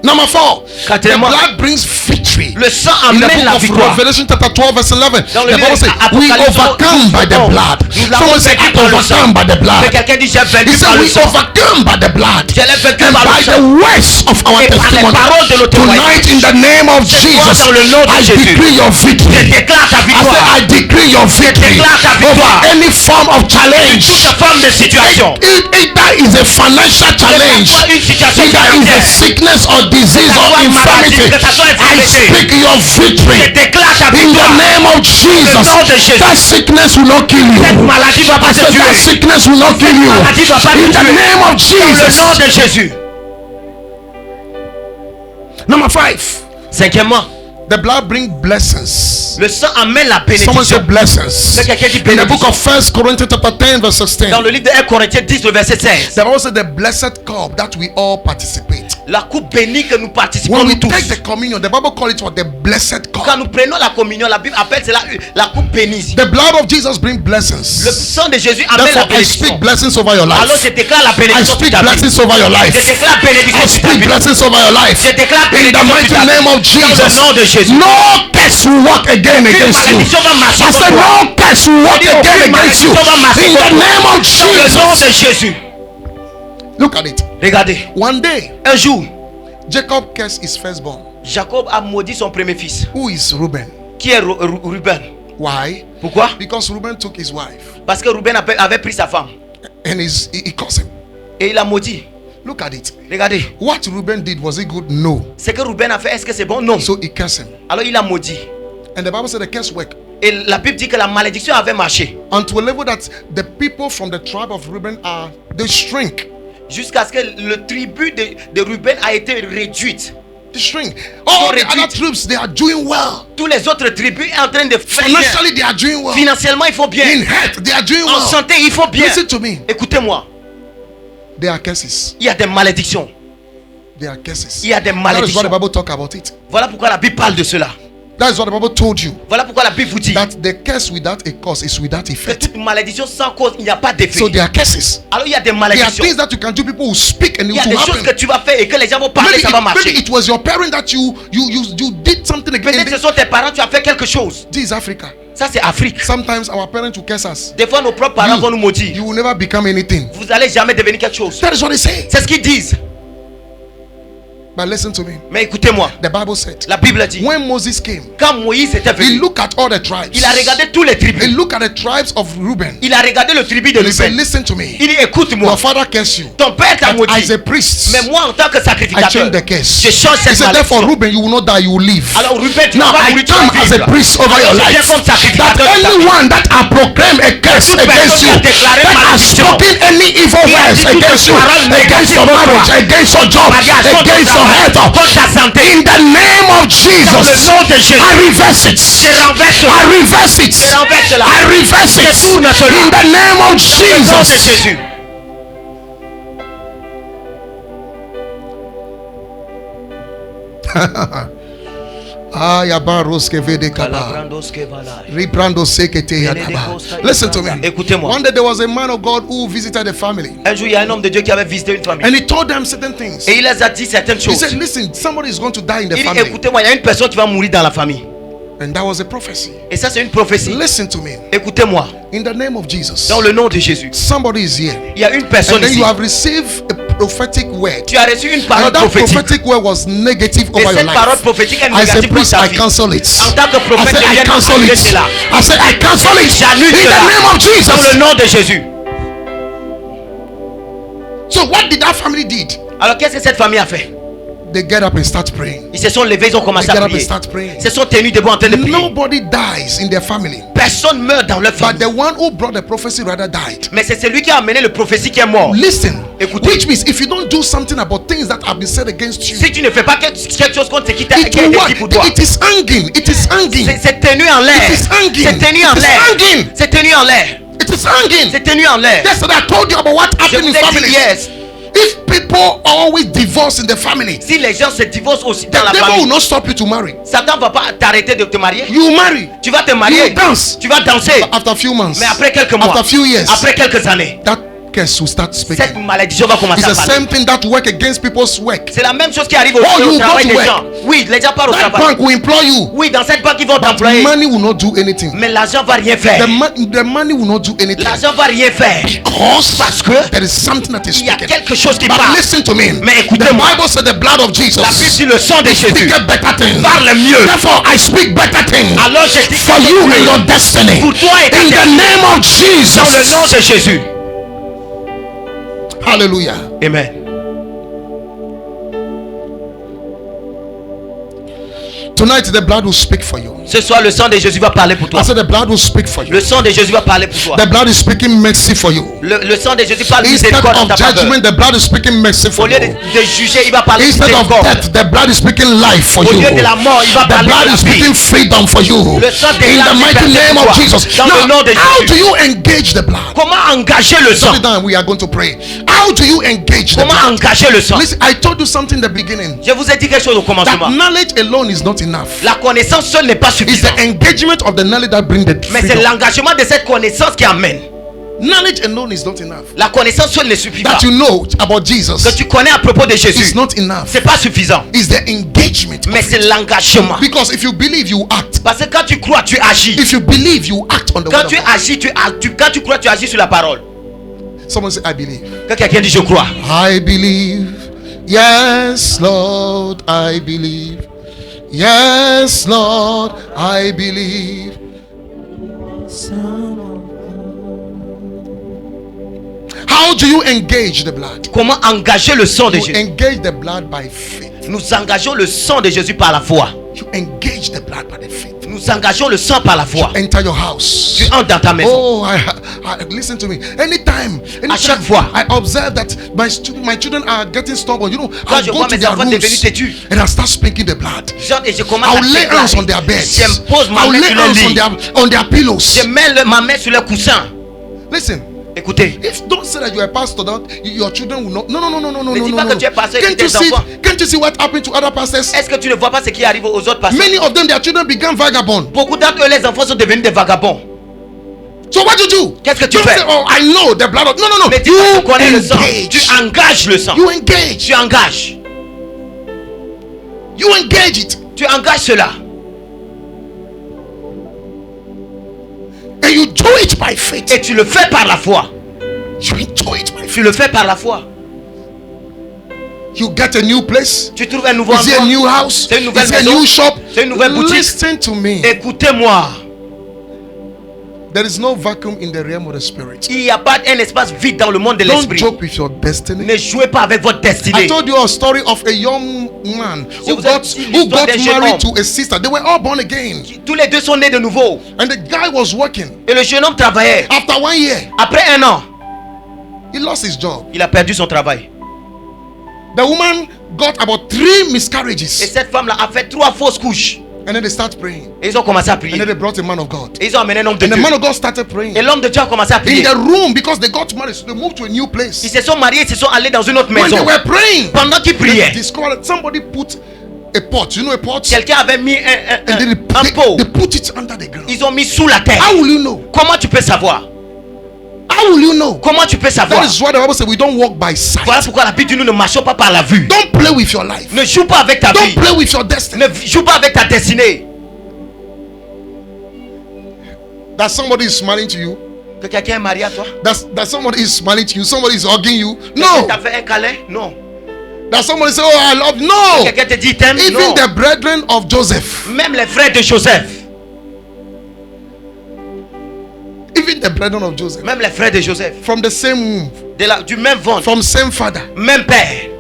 Number 4, the Quatrièmement, blood brings victory. le sang In the amène la book of victoire. Revelation chapter 12 verse 11, Dans le the livre Bible says, we Apocalypse, overcome by the blood. Nous l'avons Someone say, I vaincu par le sang. overcome by the Que blood. quelqu'un dit j'ai vaincu He par said, le we sang. overcome by the blood. Je l'ai vaincu And par le by the sang. words of our Et par les testimony. paroles de nos Tonight, témoignages. in the name of Jesus, dans le nom de I Jésus. decree your Je victory. déclare ta I victoire. said, I decree your victory déclare ta over victoire. any form of challenge. Toute forme de situation. Either is a financial challenge, soit une situation either is a financière. sickness or disease ça or soit maladie, infirmity. que ça soit I infirmité. speak your Je victory déclare ta in the victoire. name of Jesus. nom de Jésus. That sickness will not kill you. Cette maladie ne va I pas te said that tuer. sickness will not kill you. maladie ne va pas te In the tuer. name of Dans le Jesus. nom de Jésus. Number 5. Cinquièmement, The blood brings blessings. Le sang amène la Someone say bénédiction. blessings. Mais quelqu'un dit In the book bénédiction. of 1 Corinthians chapter 10 verse 16. Dans le livre de 1 Corinthiens 10, le verset 16. There also the blessed cup that we all participate. La coupe bénie que nous participons When we nous tous. take the communion, the Bible calls it what? The blessed Quand cup. nous prenons la communion, la Bible appelle cela la coupe bénie. The blood of Jesus brings Le blessings. sang de Jésus amène la Therefore, I bénédiction. speak blessings over your Alors life. je déclare la I bénédiction sur speak ta vie. blessings over your Je life. déclare bénédiction I sur ta speak vie. blessings over your life. Je déclare In the bénédiction mighty sur ta vie. name of Dans Jesus. le nom de Jésus. No curse will work again Aucune against you. malédiction va marcher I contre said toi. no curse will work Aucune again against you. malédiction va marcher In contre the toi. name of Dans le nom de Jesus. Jésus. Look at it. Regardez. One day, Un jour, Jacob cursed his firstborn, Jacob a maudit son premier fils, who is Reuben. qui est Ruben. Why? Pourquoi? Because Reuben took his wife Parce que Ruben avait pris sa femme and he cursed him. et il a maudit. Look at it. Regardez. What Reuben did, was it good? No. Ce que Ruben a fait, est-ce que c'est bon? Non. So he cursed him. Alors il a maudit. And the Bible said the curse worked Et la Bible dit que la malédiction avait marché. unto a level that the people from the tribe of Reuben they shrink. Jusqu'à ce que le tribut de Ruben a été réduite. They shrink. All the other réduite. tribes, they are doing well. Tous les autres tribus sont en train de faire bien. Financially, they are doing well. Financièrement, il faut bien. In health, they are doing En well. santé, il faut bien. Listen to me. Écoutez-moi. There are curses. Il y a des malédictions. There are curses. Il y a des That is what the malédictions. Bible talk about it. Voilà pourquoi la Bible parle de cela. That is what the Bible told you. Voilà pourquoi la Bible vous dit That the curse without a cause is without que effect. toute malédiction sans cause, il n'y a pas d'effet. So there are curses. Alors il y a des There are malédictions. things that you can do. People will speak and Il it y a des will choses que happen. tu vas faire et que les gens vont parler, Maybe ça va maybe marcher. it was your parent that you did something against. Peut-être ce sont tes parents, tu as fait quelque chose. This is Africa. Ça c'est Afrique. Sometimes our parents will curse us. Des fois nos propres parents vont nous maudire. You will never become anything. Vous allez jamais devenir quelque chose. That is what they say. C'est ce qu'ils disent. But listen to me. Mais écoutez-moi. The Bible said, La Bible dit when Moses came, quand Moïse était he venu, looked at all the tribes. il a regardé tous les He tribus. looked at the tribes of Reuben. Il a regardé le tribu de And he said, Ruben. listen to me. Il dit écoute-moi. Your father cursed you. Ton père t'a But maudit. as a priest, Mais moi en tant que I sacrificateur, change the curse. je change He cette said, therefore, malédiction. Reuben, you will not die, you will live. Alors Ruben, tu Now vas pas I mourir, tu come vas as a vivre. priest over your Alors, je viens life. comme That sacrificateur. anyone that I proclaim a curse Toute against you, personne qui a déclaré that has malédiction, spoken any evil qui a words dit toute against you, parole against your négative marriage, contre toi, against your job, mariage, contre against ton your travail, health, contre ta santé, in the name of dans le Jesus, nom de Jésus, I reverse it. je renverse cela. I reverse it. Je renverse cela. I reverse it. Je tourne cela. In the name of Dans le nom de Jesus. Jésus. Listen to me. Écoutez-moi. One day there was a man of God who visited a family, Un jour, il y a un homme de Dieu qui avait visité une famille. and he told them certain things. Et il les a dit certaines He choses. said, listen, somebody is going to die in the Il dit, family. écoutez-moi, il y a une personne qui va mourir dans la famille. And that was a prophecy. Et ça, c'est une prophétie. Listen to me. Écoutez-moi. In the name of Jesus, Dans le nom de Jésus. somebody is here. Il y a une personne And then ici. you have received a prophetic word. Tu as reçu une parole And that prophétique. prophetic word was negative Et over your cette parole life. prophétique est I said, négative pour please, ta I vie. cancel it. En tant que I prophète, said, je I viens cancel d'annuler it. cela. I said, I cancel it. J'annule In cela. the name of Dans le Jesus. nom de Jésus. So what did that family did? Alors qu'est-ce que cette famille a fait? They get up and start praying. Ils se sont levés, ils ont They commencé get à up and prier. start praying. Ils se sont tenus debout en train de prier. Nobody dies in their family, Personne meurt dans leur but famille. the one who brought the prophecy rather died. Mais c'est celui qui a amené le prophétie qui est mort. Listen, Écoutez. which means if you don't do something about things that have been said against you, Si tu ne fais pas quelque chose contre ce qui it a will été work. dit pour toi, It is hanging. It is hanging. c'est tenu en l'air. It is hanging. C'est tenu en It is l'air. hanging. C'est tenu en l'air. It is hanging. C'est tenu en l'air. Yesterday I told you about what Je happened vous in ai dit families. yes. If people always divorce in the family, Si les gens se divorcent aussi the dans la devil will famille, not stop you to marry. Satan va pas t'arrêter de te marier. You marry. Tu vas te You marier. dance. Tu vas danser. After a few months, Mais après quelques mois, after a few years, après quelques années, that curse will start cette speaking. malédiction va commencer It's à the parler. same thing that work against people's work. C'est la même chose qui arrive Oh, au you travail go to des work. gens. Oui, les gens partent au That travail. bank will employ you, Oui, dans cette banque, ils vont but t'employer. money will not do anything. Mais l'argent va rien faire. The money will not do anything L'argent va rien faire. parce que there is something that is Il y a speaking. quelque chose qui But parle. listen to me. Mais The écoutez-moi. Bible said the blood of Jesus La Bible dit le sang de Jésus. speak a better thing. Parle mieux. Therefore, I speak better thing Alors je dis for you and your destiny. pour toi et ta In the destinée. name of Dans le nom Jesus. de Jésus. Hallelujah. Amen. Tonight the blood will speak for you. Ce soir, le sang de Jésus va parler pour toi. I said the blood will speak for you. Le sang de Jésus va parler pour toi. The blood is speaking mercy for you. Le sang de Jésus parle Instead miséricorde en of ta faveur. judgment, the blood is speaking mercy Au for lieu you. de juger, il va parler Instead of miséricorde. death, the blood is speaking life for Au you. lieu de la mort, il va The parler blood de is la speaking vie. freedom for you. Le sang In déclare the mighty liberté name pour of toi. Jesus. Dans le nom de How Jésus. do you engage the blood? Comment engager le sang? Sit down, we are going to pray. How do you engage the Comment blood? engager le sang? Listen, I told you something in the beginning. Je vous ai dit quelque chose au That commencement. knowledge alone is not enough. La connaissance seule n'est pas It's suffisante. the engagement of the knowledge that brings the Mais c'est freedom. l'engagement de cette connaissance qui amène. Knowledge alone is not enough. La connaissance seule ne suffit pas. That you know about Jesus Que tu connais à propos de is Jésus, not enough. c'est pas suffisant. It's the engagement. Mais of c'est it. l'engagement. Because if you believe, you act. Parce que quand tu crois, tu agis. If you believe, you act on the Quand word tu of God. agis, quand tu crois, tu agis sur la parole. Someone say, I believe. Quand quelqu'un dit je crois. I believe. Yes, Lord, I believe. Yes, Lord, I believe. How do you engage the blood? Comment engager le sang de You Jésus? engage the blood by faith. Nous engageons le sang de Jésus par la foi. You engage the blood by the faith. Nous engageons le sang par la foi. Enter your house. Tu entres dans ta maison. Oh, listen to me. Anytime chaque fois. I observe that my children are getting stubborn. You know, Quand I'll je go vois to mes their enfants rooms devenus têtus, and I'll start spanking the blood. et je commence I'll à lay hands on déclarer. their beds. J'impose ma I'll main lay sur le hands lit. on their pillows. Je mets ma main sur le coussin. Listen. Écoutez, Don't say that you are a pastor, that your children will not. No. Ne dis pas que tu es pasteur et que tes enfants. Can't you see what happened to other pastors? est-ce que tu ne vois pas ce qui arrive aux autres pasteurs? Many of them, their children become vagabonds. Beaucoup d'entre eux, les enfants sont devenus des vagabonds. So what you do? Qu'est-ce que tu Don't fais? say, oh, I know the blood of. No. Mais dis pas que tu connais le sang. engage. Tu engages le sang. You engage. Tu engages. You engage it. Tu engages cela. And you do it by faith. Et tu le fais par la foi. You do it by faith. Tu le fais par la foi. You get a new place. Tu trouves un nouveau Is it a endroit. new house? C'est une nouvelle Is it a maison. new shop? C'est une nouvelle boutique. Listen to me. Écoutez-moi. There is no vacuum in the realm of the spirit. Il n'y a pas un espace vide dans le monde de Don't l'esprit. joke with your destiny. Ne jouez pas avec votre I destinée. told you a story of a young man Je who vous ai got dit l'histoire d'un jeune married homme. to a sister. They were all born again. Tous les deux sont nés de nouveau. And the guy was working. Et le jeune homme travaillait. After 1 year, Après 1 an, he lost his job. il a perdu son travail. The woman got about 3 Et miscarriages. cette femme-là a fait 3 fausses couches. And then they start praying. Et ils ont commencé à And prier. then they brought a man of God. Et ils ont amené un homme de And the Dieu. man of God started praying. Et l'homme de Dieu a commencé à In prier. the room, because they got married, so they moved to a new place. Ils se sont mariés, ils se sont allés dans une autre When maison. they were praying, Pendant qu'ils they priaient, discovered somebody put a pot. You know a pot? quelqu'un avait mis And then un pot. they put it under the ground. Ils ont mis sous la terre. How will you know? Comment tu peux savoir? How will you know? Comment tu peux savoir? That is why the Bible says we don't walk by sight. Voilà pourquoi la Bible dit nous ne marchons pas par la vue. Don't play with your life. Ne joue pas avec ta Don't vie. play with your destiny. Ne joue pas avec ta destinée. That somebody is smiling to you. Que quelqu'un est marié à toi? That somebody is smiling to you. Somebody is hugging you. Quelqu'un No. t'a fait un câlin? Non. That somebody say, "Oh, I love." No. Quelqu'un te dit t'aime? Even Non. the brethren of Joseph. Même les frères de Joseph. Even the brethren of Joseph. Même les frères de Joseph. From the same womb. Du même ventre. From same father. Même père.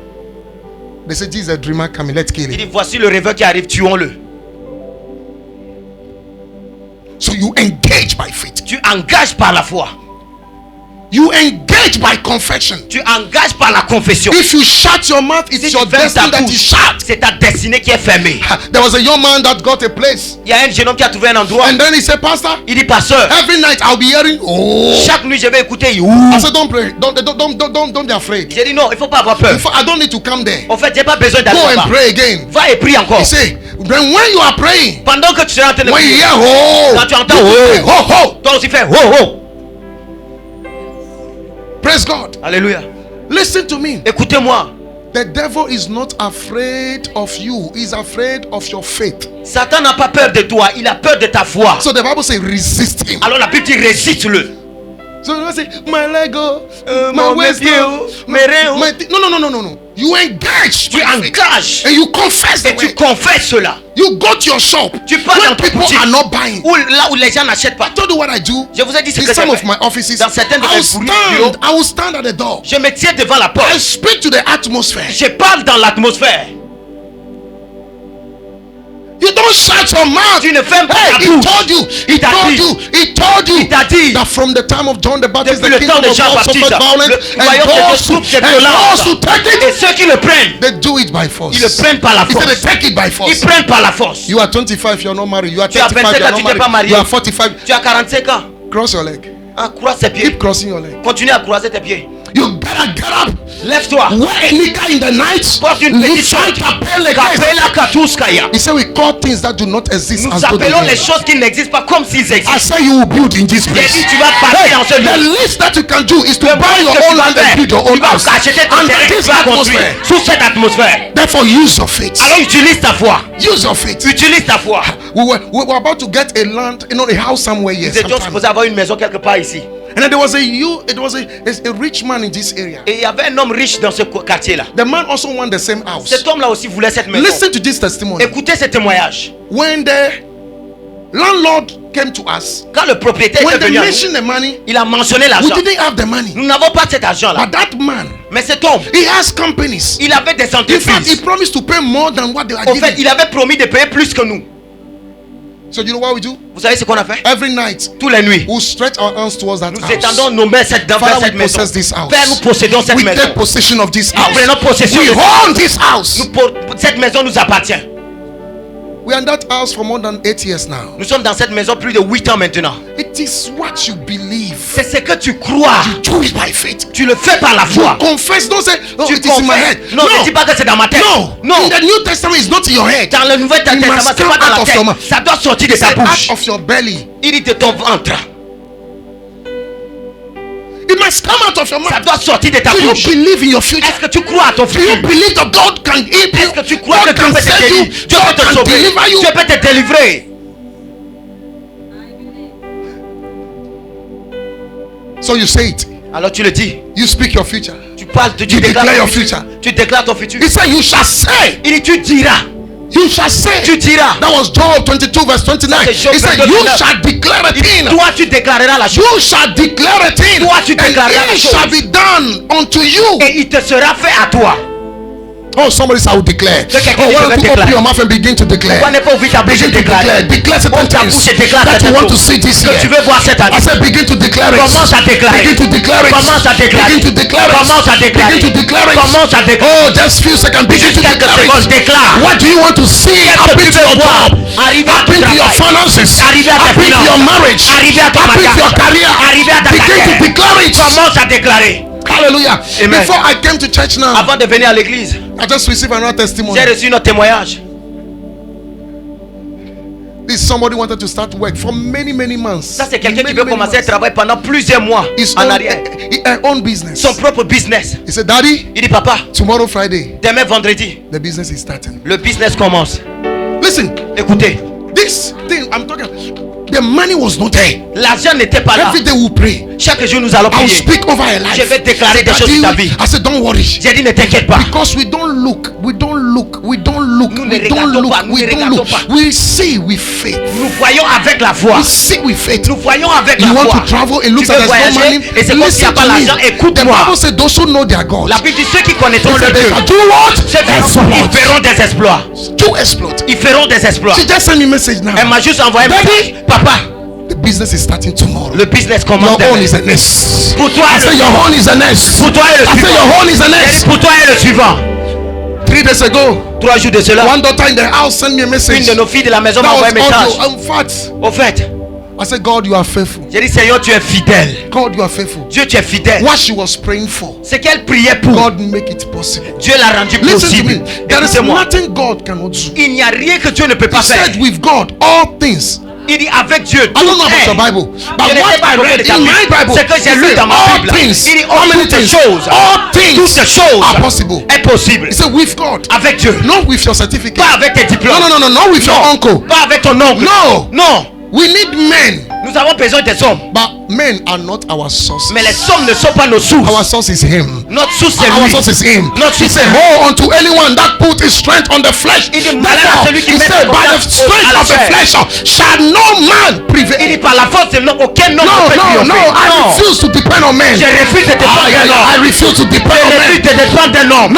They say, "Jesus, a dreamer coming. Let's kill Il him." dit voici le rêveur qui arrive, tuons-le. So you engage by faith. Tu engages par la foi. You engage by confession. Tu engages par la confession. If you shut your mouth, it's Si your tu fermes ta destiny that is bouche, shut. c'est ta destinée qui est fermée. There was a young man that got a place. Il y a un jeune homme qui a trouvé un endroit. And then he said, "Pastor, Il dit pasteur, every night I'll be hearing, oh." chaque nuit je vais écouter. I said, "Don't pray. Don't be afraid. J'ai dit non, il faut pas avoir peur. In fact, I don't need to come there. En fait, j'ai pas besoin d'aller Go là-bas. and pray again." Va et prie encore. He say, "Then when you are praying, Pendant que tu seras en train de when you prier, hear, oh, quand tu entends you pray, oh, ho, ho." toi aussi fais oh oh. Praise God. Alléluia. Listen to me. Écoutez-moi. The devil is not afraid of you. He's afraid of your faith. Satan n'a pas peur de toi, il a peur de ta foi. So the Bible says, resist him. Alors la Bible dit résiste-le. So you don't say, my leg, my mon waist, pied, mes reins. no. You engage. Tu by faith. engages And you confess the et tu word. confesses cela. You go to your shop. Tu pars When dans ta people boutique. are not buying. Là où les gens n'achètent pas. I told you what I do. Je vous ai dit ce In que some je of fais. my offices, Dans certains de mes bureaux, I will stand at the door. je me tiens devant la I porte. speak to the atmosphere. Je parle dans l'atmosphère. You don't shut your mouth. Tu ne fermes pas Hey, ta he bouche. told you. He t'a told dit. you. He told you Il t'a dit. that from the time of John the Baptist, Depuis the le temps kingdom de of Jean God Baptiste, suffered violence, le and royaume de Dieu those souffre cette and violence. those who take Et it, ceux qui le prennent, they do it by force. ils le prennent par la He said force. they take it by force. Ils prennent par la force. You are 25, you are not married. You are Tu as 35, 25 you are ans, tu not n'es pas married. marié. You are 45. Tu as 45 ans. Cross your leg. Ah, croise tes pieds. Keep crossing your leg. Continue à croiser tes pieds. You gotta get up. Lève-toi. Wear a knicker in the night. Porte une You petite fight short. Kapele guys. Kapela Katuskaya. He said we call things that do not exist Nous as though they appelons do. les choses qui n'existent pas comme s'ils I existent. say you will build in this J'ai place. dit, tu vas bâtir dans ce The lieu. least that you can do is to Le buy moins your que tu own vas land and faire, build your own tu vas house. acheter ton And terrain, this tu vas construire atmosphere. sous cette atmosphère. Therefore, use your faith. Alors utilise ta foi. Use your faith. Utilise ta foi. We were about to get a land, a house somewhere here. Nous étions sometime. supposés avoir une maison quelque part ici. And then there was a rich man in this area. Et il y avait un homme riche dans ce quartier-là. The man also wanted the same house. Cet homme-là aussi voulait cette maison. Listen to this testimony. Écoutez ce témoignage. When the landlord came to us, Quand le propriétaire when est they venu à nous, mentioned the money, il a mentionné we l'argent. didn't have the money. Nous n'avons pas cet argent-là. But that man, Mais cet homme, he has companies. il avait des In fact, he entreprises. promised to pay more than what they are En fait, giving. il avait promis de payer plus que nous. So you know what we do? Vous savez ce qu'on a fait? Every night, Tous les nuits, we'll stretch our hands towards that nous house. étendons nos mains vers Father, cette we maison. possess this house. Père, nous possédons cette We maison. take possession of this Nous house. prenons possession We de own this house. cette maison nous appartient. We are in that house for more than 8 years now. Nous sommes dans cette maison plus de 8 ans maintenant. It is what you believe. C'est ce que tu crois. Do it by faith. Tu le fais par la You foi. confess. Don't say, oh, Tu it is in my head. confesses. Non, ne dis pas que c'est dans ma tête. No. Non. In the New Testament, it's not in your head. Dans le Nouveau Testament, must c'est pas come dans out la of your mouth. tête. Ça doit sortir de ta Say bouche. out of your belly. Il dit de ton ventre. It must come out of your Ça mouth. doit sortir de ta Do you bouche. believe in your future? Est-ce que tu crois à ton Do you futur? believe that God can help you? Est-ce que tu crois que God Dieu can peut te save you? guérir? Dieu God peut te can sauver. deliver you? Dieu peut te délivrer. So you say it. Alors tu le dis. You speak your future. Tu parles, tu You déclares declare ton your future. Tu déclares ton futur. He said, you shall say. Il dit tu diras. You shall say. Tu diras. That was Job 22 verse 29. C'est Job He said, 22, you 29. shall declare a thing. Toi tu déclareras la chose. You shall declare a thing. Toi, tu And déclareras la it chose. shall be done unto you. Et il te sera fait à toi. Oh, somebody said, I will declare. Que quelqu'un Oh, dit, why je vais don't you open déclarer. your mouth and begin to declare? Pourquoi ne pas ouvrir ta bouche et Begin to declare. déclarer? Declare certain Ouvre ta things bouche et déclare that you certaines want to choses see this que tu year. veux voir cette année. I said, begin to declare it. Commence à déclarer. Begin to declare it. Commence à déclarer. Begin to declare it. Commence à déclarer. Begin to declare it. Commence à déclarer. Oh, just few seconds. Begin to Quelques declare secondes, it. déclare. What do you want to see Qu'est-ce que happen tu to veux your voir? job? Arriver à ton Happen to your travail. finances. Arriver à ta Happen to finance. your marriage. Arriver à ton Happen to mariage. your career. Arriver à ta Begin to carrière. declare it. Commence à déclarer. Hallelujah. Amen. Before I came to church now, Avant de venir à l'église, I just received another testimony. j'ai reçu notre témoignage. This somebody wanted to start work for many months. Ça, c'est quelqu'un qui Many, veut many commencer à months. travailler pendant plusieurs mois His en own, arrière. own business. Son propre business. He said, Daddy, Il dit, papa, tomorrow Friday, demain vendredi, the business is starting. le business commence. Listen, Écoutez, this thing I'm talking, the money was not there. l'argent n'était pas là. Every day we pray. Chaque jour, nous allons I'll prier. speak over a life. Je vais déclarer des Daddy, choses sur ta vie. I said, don't worry. J'ai dit, ne t'inquiète pas. Because we don't look, Nous ne regardons pas, nous we ne don't regardons look. pas. We see with faith. Nous voyons avec la foi. We see with faith. Nous voyons avec You la want foi. to travel, it looks Tu like veux there's no voyager money. et c'est comme s'il n'y a Listen pas to l'argent. me. The Écoute-moi. Bible said those who know their God, La Bible dit ceux qui connaîtront they le said they Dieu, shall do what? ceux qui feront des exploits. Do exploit. Ils feront des exploits. She just sent me a message now. Elle m'a juste envoyé un Daddy, message. Papa, the business is starting tomorrow. le business commence Your own demain. is a nest. Pour toi, I said your own is a nest. pour toi est le I said suivant. your own is a J'ai dit, nest. pour toi est le suivant. 3 days ago, 3 jours de cela, one daughter in the house sent me a une message. de nos filles de la maison m'a That envoyé was un message. audio. In fact, Au fait, I said, God, you are faithful. j'ai dit, Seigneur, tu es fidèle. God, you are faithful. Dieu, tu es fidèle. What she was praying for, Ce qu'elle priait pour, God make it possible. Dieu l'a rendu Listen to possible. me. There is Écoutez-moi. nothing God cannot do. Il n'y a rien que Dieu ne peut He pas faire. said with God, all things. Il dit avec Dieu. I don't know tout about est. your Bible, but Je ne what sais pas I read de ta in Bible. my Bible, C'est que j'ai he lu said dans ma all Bible. things. Il dit How many toutes les things? choses. All Toutes things ces choses are possible. est possible. He said with God, Avec Dieu. not with your certificate. Pas avec tes diplômes. No, not with your uncle. Pas avec ton oncle. No. Non. We need men Nous avons besoin des hommes. But men are not our source. Mais les hommes ne sont pas nos sources. Our source is Him. Notre source c'est Our lui. source is Him. Notre He source said, c'est "Woe unto anyone that put his strength on the flesh." Il dit, Therefore, malheur à celui qui he met said, sa "By the confiance strength à la of the chair." flesh shall no man Il dit prevail." par la force de l'homme, aucun homme ne peut No, triompher. I Non. refuse to depend on men. Je refuse de dépendre d'un I homme. refuse to depend Je on refuse men. de dépendre d'un homme.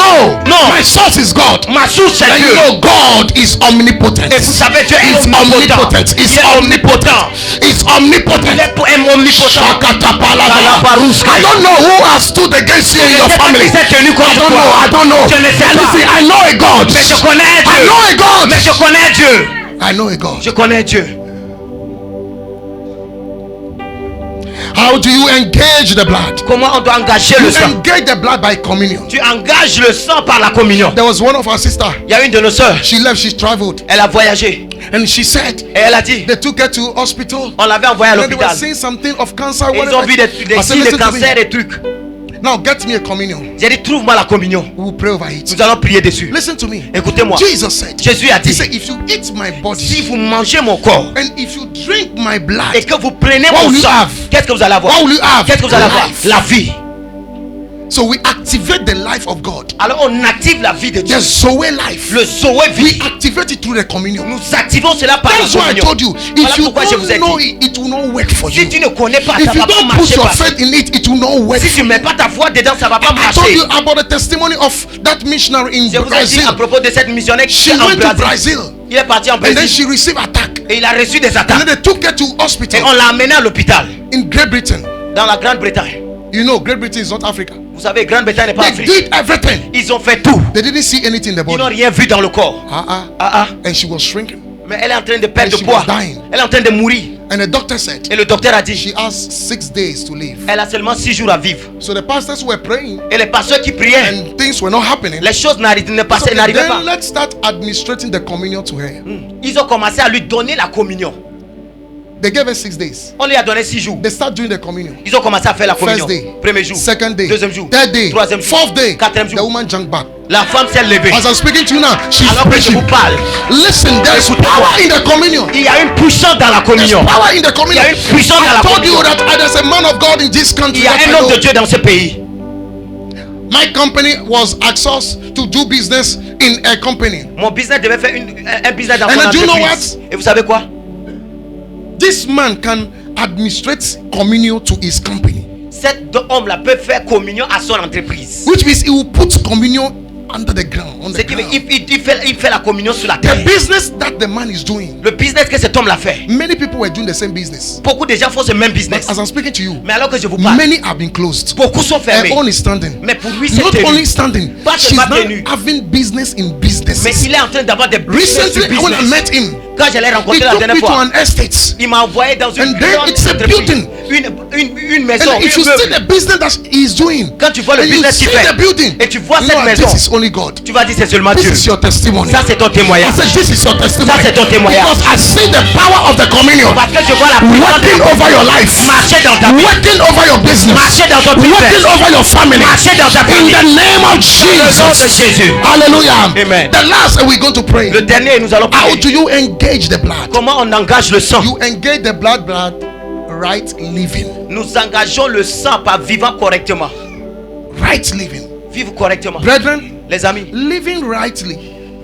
No, my source is God. Ma source c'est And you Dieu. know God is omnipotent. Et vous savez, Dieu est He's omnipotent. omnipotent. He's Il est omnipotent. He's Il omnipotent. est omnipotent. I don't know who has stood against you in your family. I don't know. Je ne sais pas. Listen, I know a God. Mais je connais I Dieu. know a God. Mais je connais Dieu. I know a God. Je connais Dieu. How do you engage the blood? Comment on doit engager le You sang? engage the blood by communion. Tu engages le sang par la communion. There was one of our sisters. Il y a une de nos sœurs. She left, she traveled, Elle a voyagé. and she said Et elle a dit, they took her to hospital. on l'avait envoyée à And they were l'hôpital. seeing something of cancer. Et ils Whatever. ont vu des I said, signes de "Listen to me. cancer, des trucs. Now get me a communion. J'ai dit, trouve-moi la communion. We will pray over it. Nous allons prier dessus. Listen to me. Écoutez-moi. Jesus said, Jésus a He dit, said, if you eat my si body vous mangez mon corps and if you drink my blood, et que vous prenez What mon will you sang, have? qu'est-ce que vous allez avoir? what will you have? Qu'est-ce que vous allez avoir? Life. La vie. So we activate the life of God. Alors on active la vie de Dieu. The Zoe life. Le Zoé We vie. activate it through the communion. Nous activons cela par la That's why I communion. told you. Voilà If you pourquoi je vous ai don't know dit. it, it will not work for Si you. tu ne connais pas, ça If you va pas don't put marcher. your Pasteur. faith in it, it will not work. Si tu ne mets pas ta foi dedans, ça va pas I told marcher. you about the testimony of that missionary in Je vous ai dit Brazil. à propos de cette missionnaire qui She est en went to Brésil. Brazil Il est parti en and then Brésil she received attack. et il a reçu des And attaques. then they took her to Et hospital on l'a amené à l'hôpital in Great Britain. dans la Grande-Bretagne. You know, Great Britain is not Africa. Vous savez, Grande-Bretagne n'est pas They Afrique. did everything. Ils ont fait tout. They didn't see anything in the Ils n'ont body. rien vu dans le corps. Ah. Ah. And she was shrinking. Mais elle est en train de perdre And de she poids. was dying. Elle est en train de mourir. And the doctor said Et le docteur a dit, she has 6 days to live. elle a seulement 6 jours à vivre. So the pastors were praying Et les pasteurs qui priaient, and things were not happening. les choses So n'arrivaient pas. then let's start administrating the communion to her. Ils ont commencé à lui donner la communion. They gave her 6 days. On lui a donné 6 jours. They start doing the communion. Ils ont commencé à faire la communion. First day, Premier jour, second day, deuxième jour, third day, troisième jour, fourth day. quatrième The jour. woman jumped back. La femme s'est levée. As I'm speaking to you now, she's Alors que je preaching. vous parle, Listen, there is power in the communion. il y a une puissance dans la There's communion. power in the Il y communion. a une puissance dans I la told you communion. that there's a man of God in this country. Il y a that I un homme know. de Dieu dans ce pays. My company was outsourced to do business in a company. Mon business devait faire un business dans And son do you know entreprise. Et vous savez quoi? This man can administrate communion to his company, Cet homme-là peut faire communion à son entreprise. which means he will put communion under the ground. On Ce the qui veut, ground. il fait la communion sur la The terre. business that the man is doing, Le business que cet homme-là fait. many people were doing the same business. Beaucoup de gens font ce même business. But as I'm speaking to you, Mais alors que je vous parle, many have been closed. beaucoup sont Her fermés. own is standing. Mais pour lui, c'est Not tenu. only standing, Pas she's seulement now tenu. having business in Mais businesses. il est en train d'avoir des business sur Recently, when I business. met him, Quand je l'ai he rencontré la took dernière me to fois, an estate. il m'a envoyé dans une And then grande it's a entreprise. building. Une maison, And if you un see meuble. the business that he is doing, Quand tu vois le and you business see qu'il fait, the building, et tu vois you cette know, maison, this is only God. tu vas dire c'est seulement This Dieu. is your testimony. Ça c'est ton I témoignage. said, this is your testimony. Ça, c'est ton témoignage. Because I see the power of the communion Parce que je vois la puissance working over your life, marcher dans ta vie, working over your business, marcher dans ton working business, over your family. marcher dans ta In famille. the name of Dans le nom de Jesus. Jésus. Hallelujah. Amen. The last, we're going to pray. Le dernier, nous allons How prier. do you engage the blood? Comment on engage le sang? You engage the blood right living. Nous engageons le sang par vivant correctement. Right living. Vivre correctement. Brethren, Les amis, living rightly.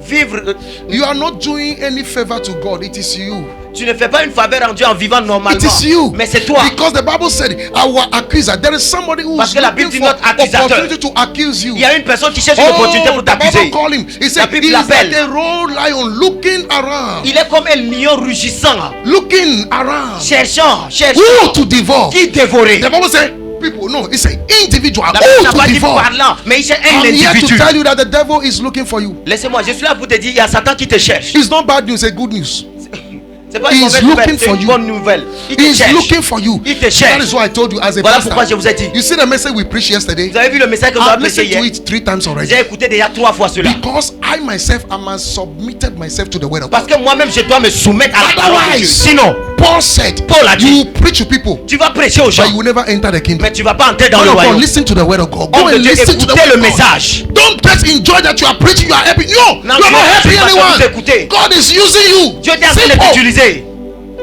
vivre, You are not doing any favor to God. It is you. tu ne fais pas une faveur rendue en vivant normalement. It is you. Mais c'est toi. Because the Bible said, our accuser, there is somebody who Parce is que la looking Bible dit for notre accusateur. opportunity to accuse you. Il y a une personne qui cherche une opportunité pour the Bible t'accuser. call him. He said, Bible he is l'appelle. like a road lion looking around. Il est comme un lion rugissant, Looking around. cherchant Who to devour? qui dévorer. The Bible said, people, no, it's an individual. La Bible n'a Who pas to dit devour? parlant, mais il cherche un I'm here to individu. tell you that the devil is looking for you. Laissez-moi, je suis là pour te dire, il y a Satan qui te cherche. It's not bad news, it's good news. C'est pas une He is mauvaise nouvelle, looking c'est for une you. bonne nouvelle. Il te He's cherche. looking for you. Il te That cherche. is why I told you as a Voilà pastor. pourquoi je vous ai dit. You see the message we preached yesterday? Vous avez vu le message que nous I've avons prêché listened to hier? it 3 times already. J'ai écouté déjà 3 fois cela. Because I myself am submitted myself to the word of Parce God. que moi-même, je dois me soumettre à la parole de Dieu. Otherwise, Sinon, Paul said, Paul a dit, you preach to people, tu vas prêcher aux gens, but you will never enter the kingdom. mais tu vas pas entrer dans Man le of God, royaume. listen to the word of God. Go Homme de and Dieu, listen to the écoutez word le of God. message. Don't just enjoy that you are preaching, you are helping. No, Non, you are not tu helping vas pas vous anyone. écouter. God is using you. Dieu est en train de Simple. t'utiliser.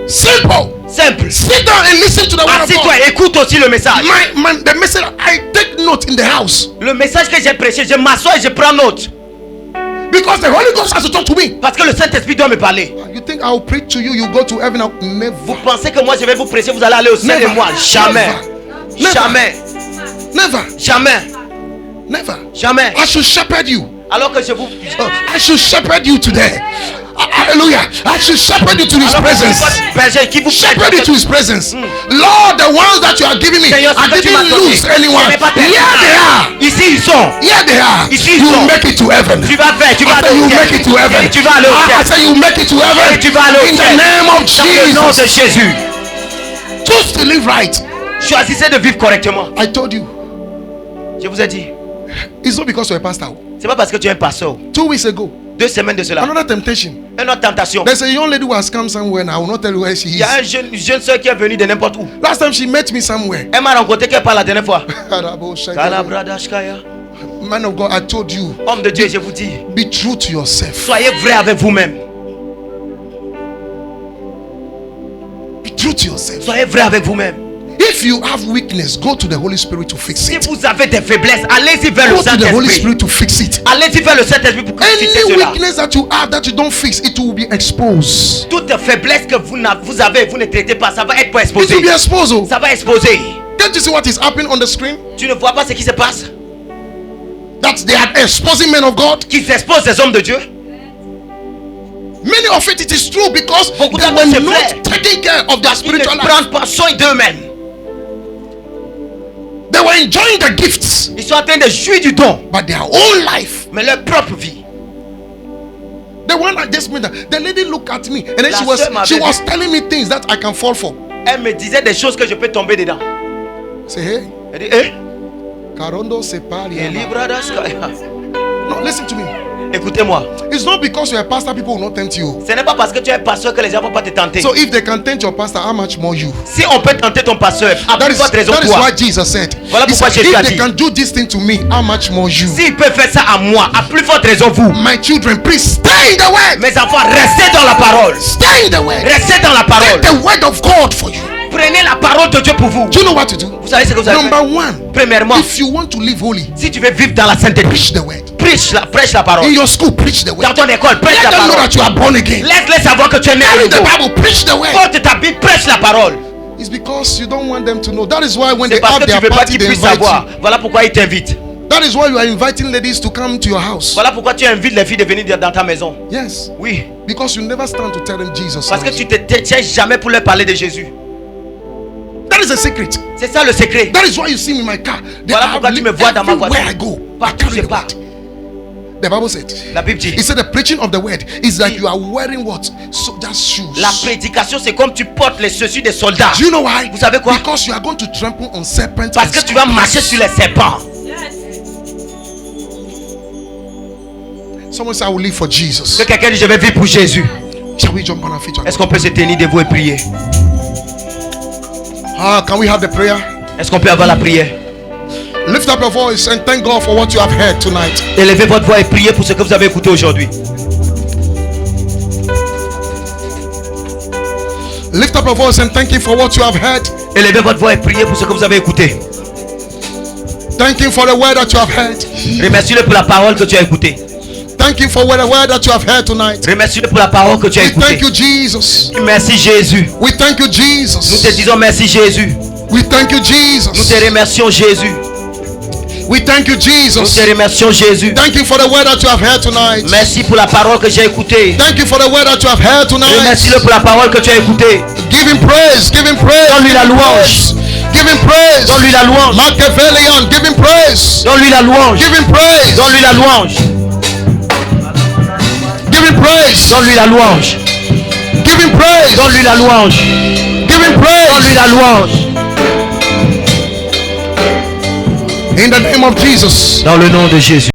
Simple. Simple. Sit down and listen to the word of Assis-toi God. et écoute aussi le message. The message, I take note in the house. Le message que j'ai prêché, je m'assois et je prends note. Because the Holy Ghost has to talk to me. Parce que le Saint-Esprit doit me parler. You think I'll preach to you, you go to heaven? Never. Vous pensez que moi je vais vous prêcher, vous allez aller au ciel de moi? Jamais. Never. Jamais. Never. Jamais. Never. Jamais. I should shepherd you. Alors que je vous... I should shepherd you today. Hallelujah. I should shepherd you to His presence. Berger qui vous Shepherd you to His presence. Lord, the ones that you are giving me, Seigneur, I didn't lose anyone. Here they are. Ici ils sont. Here they are. Ici, You ils sont. make it to heaven. Tu vas faire, tu vas I aller say you au make it to ciel. heaven. Et tu vas aller au I ciel. say you make it to heaven. Et tu vas aller au In the ciel. name of Dans le nom de Jesus. Jésus. Choose to live right. Choisissez de vivre correctement. I told you. Je vous ai dit. It's not because you're a pastor. C'est pas parce que tu es un pasteur. 2 weeks ago, 2 semaines de cela. another temptation. Une autre tentation. There's a young lady who has come somewhere, and I will not tell you where she Il y a is. une jeune soeur qui est venue de n'importe où. Last time she met me somewhere. Elle m'a rencontré quelque part la dernière fois. Man Kalabradashkaya. of God, I told you, Homme de Dieu, je vous dis. be true to yourself. Soyez vrai avec vous-même. Be true to yourself. Soyez vrai avec vous-même. If you have weakness, go to the Holy Spirit to fix Si it. vous avez des faiblesses, allez-y vers le Go to the Holy Saint-Esprit. Spirit to fix it. Allez-y vers le Saint-Esprit pour fixer Any cela. weakness that you have that you don't fix, it will be exposed. Toute faiblesse que vous avez, vous ne traitez pas, ça va être It will exposé. be exposed. Oh. Ça va exposer. Can't you see what is happening on the screen? Tu ne vois pas ce qui se passe? That they are exposing men of God. Qu'ils exposent des hommes de Dieu. Many of it is true because Beaucoup they d'entre eux, were c'est not vrai. taking care of their Ils ne spiritual life. prennent pas soin d'eux-mêmes. They were enjoying the gifts, Ils sont en train de jouir du don, but their own life. mais leur propre vie. The one I just met, the lady looked at me and then La she sœur m'avait was vu. telling me things that I can fall for. Elle me disait des choses que je peux tomber dedans. Say, hey, Elle dit, eh? Karondo separi. Elibradashkaya. No, listen to me. Écoutez-moi. It's not because you're a pastor, people will not tempt you. Ce n'est pas parce que tu es pasteur que les gens ne vont pas te tenter. So if they can tempt your pastor, how much more you? Si on peut tenter ton pasteur, à That plus is, forte raison that is toi. why Jesus said, Voilà he pourquoi said, Jésus a if they dit. can do this thing to me, how much more you? S'il peut faire ça à moi, à plus forte raison vous. My children, please stay in the word. Mes enfants, restez dans la parole. Stay in the word. Restez dans la parole. Take the word of God for you. Prenez la parole de Dieu pour vous. Do you know what to do? Vous savez ce que vous allez Number faire? one, Premièrement, if you want to live holy, si tu veux vivre dans la sainteté, preach the word. prêche la parole. In your school, preach the word. Dans ton école, prêche Let la them know parole. that you are born again. Laisse-les savoir que tu es né Carry de the nouveau. Bible, preach the word. Porte ta Bible, prêche la parole. It's because you don't want them to know. That is why when C'est they parce have que tu their veux pas party, qu'ils they puissent invite savoir. you. Voilà pourquoi ils t'invitent. That is why you are inviting ladies to come to your house. Voilà pourquoi tu invites les filles de venir dans ta maison. Yes, Oui. because you never stand to tell them Jesus. Parce que loves tu you. te tiens jamais pour leur parler de Jésus. That is a secret. C'est ça le secret. That is why you see me in my car. They Voilà have pourquoi tu me vois dans ma everywhere voiture. I go. I Partout carry je the pars. word. The Bible said. La Bible dit. He said the preaching of the word is like you are wearing what? Soldiers' shoes. La prédication, c'est comme tu portes les chaussures des soldats. Do you know why? Vous savez quoi? Because you are going to trample on serpents. Parce and que tu vas scorpions. marcher sur les serpents. Someone say I will live for Jesus. Que quelqu'un dit je vais vivre pour Jésus. Shall we jump on our feet? Est-ce qu'on peut se tenir debout et prier? Can we have the prayer? Est-ce qu'on peut avoir la prière? Lift up your voice and thank God for what you have heard tonight. Élevez votre voix et priez pour ce que vous avez écouté aujourd'hui. Lift up your voice and thank Him for what you have heard. Élevez votre voix et priez pour ce que vous avez écouté. Thank Him for the word that you have heard. Remercie-le pour la parole que tu as écoutée. Thank Him for the word that you have heard tonight. Remercie-le pour la parole que tu as We écoutée. thank you, Jesus. Merci Jésus. We thank you, Nous te Jesus. disons merci Jésus. We thank you, Nous Jesus. te remercions Jésus. We thank you, Nous Jesus. te remercions Jésus. Thank you for the word that you have heard tonight. Merci pour la parole que j'ai écoutée. Thank you for the word that you have heard tonight. Remercie-le pour la parole que tu as écoutée. Give Him praise. Give Him praise. Donne-lui la louange. Give Him praise. Donne-lui la louange. Machiavellian, give Him praise. Donne-lui la louange. Give Him praise. Donne-lui la louange. Give Him praise. Donne-lui la louange. Give Him praise. Donne-lui la louange. Give Him praise. Donne-lui la louange. In the name of Jesus. Dans le nom de Jésus.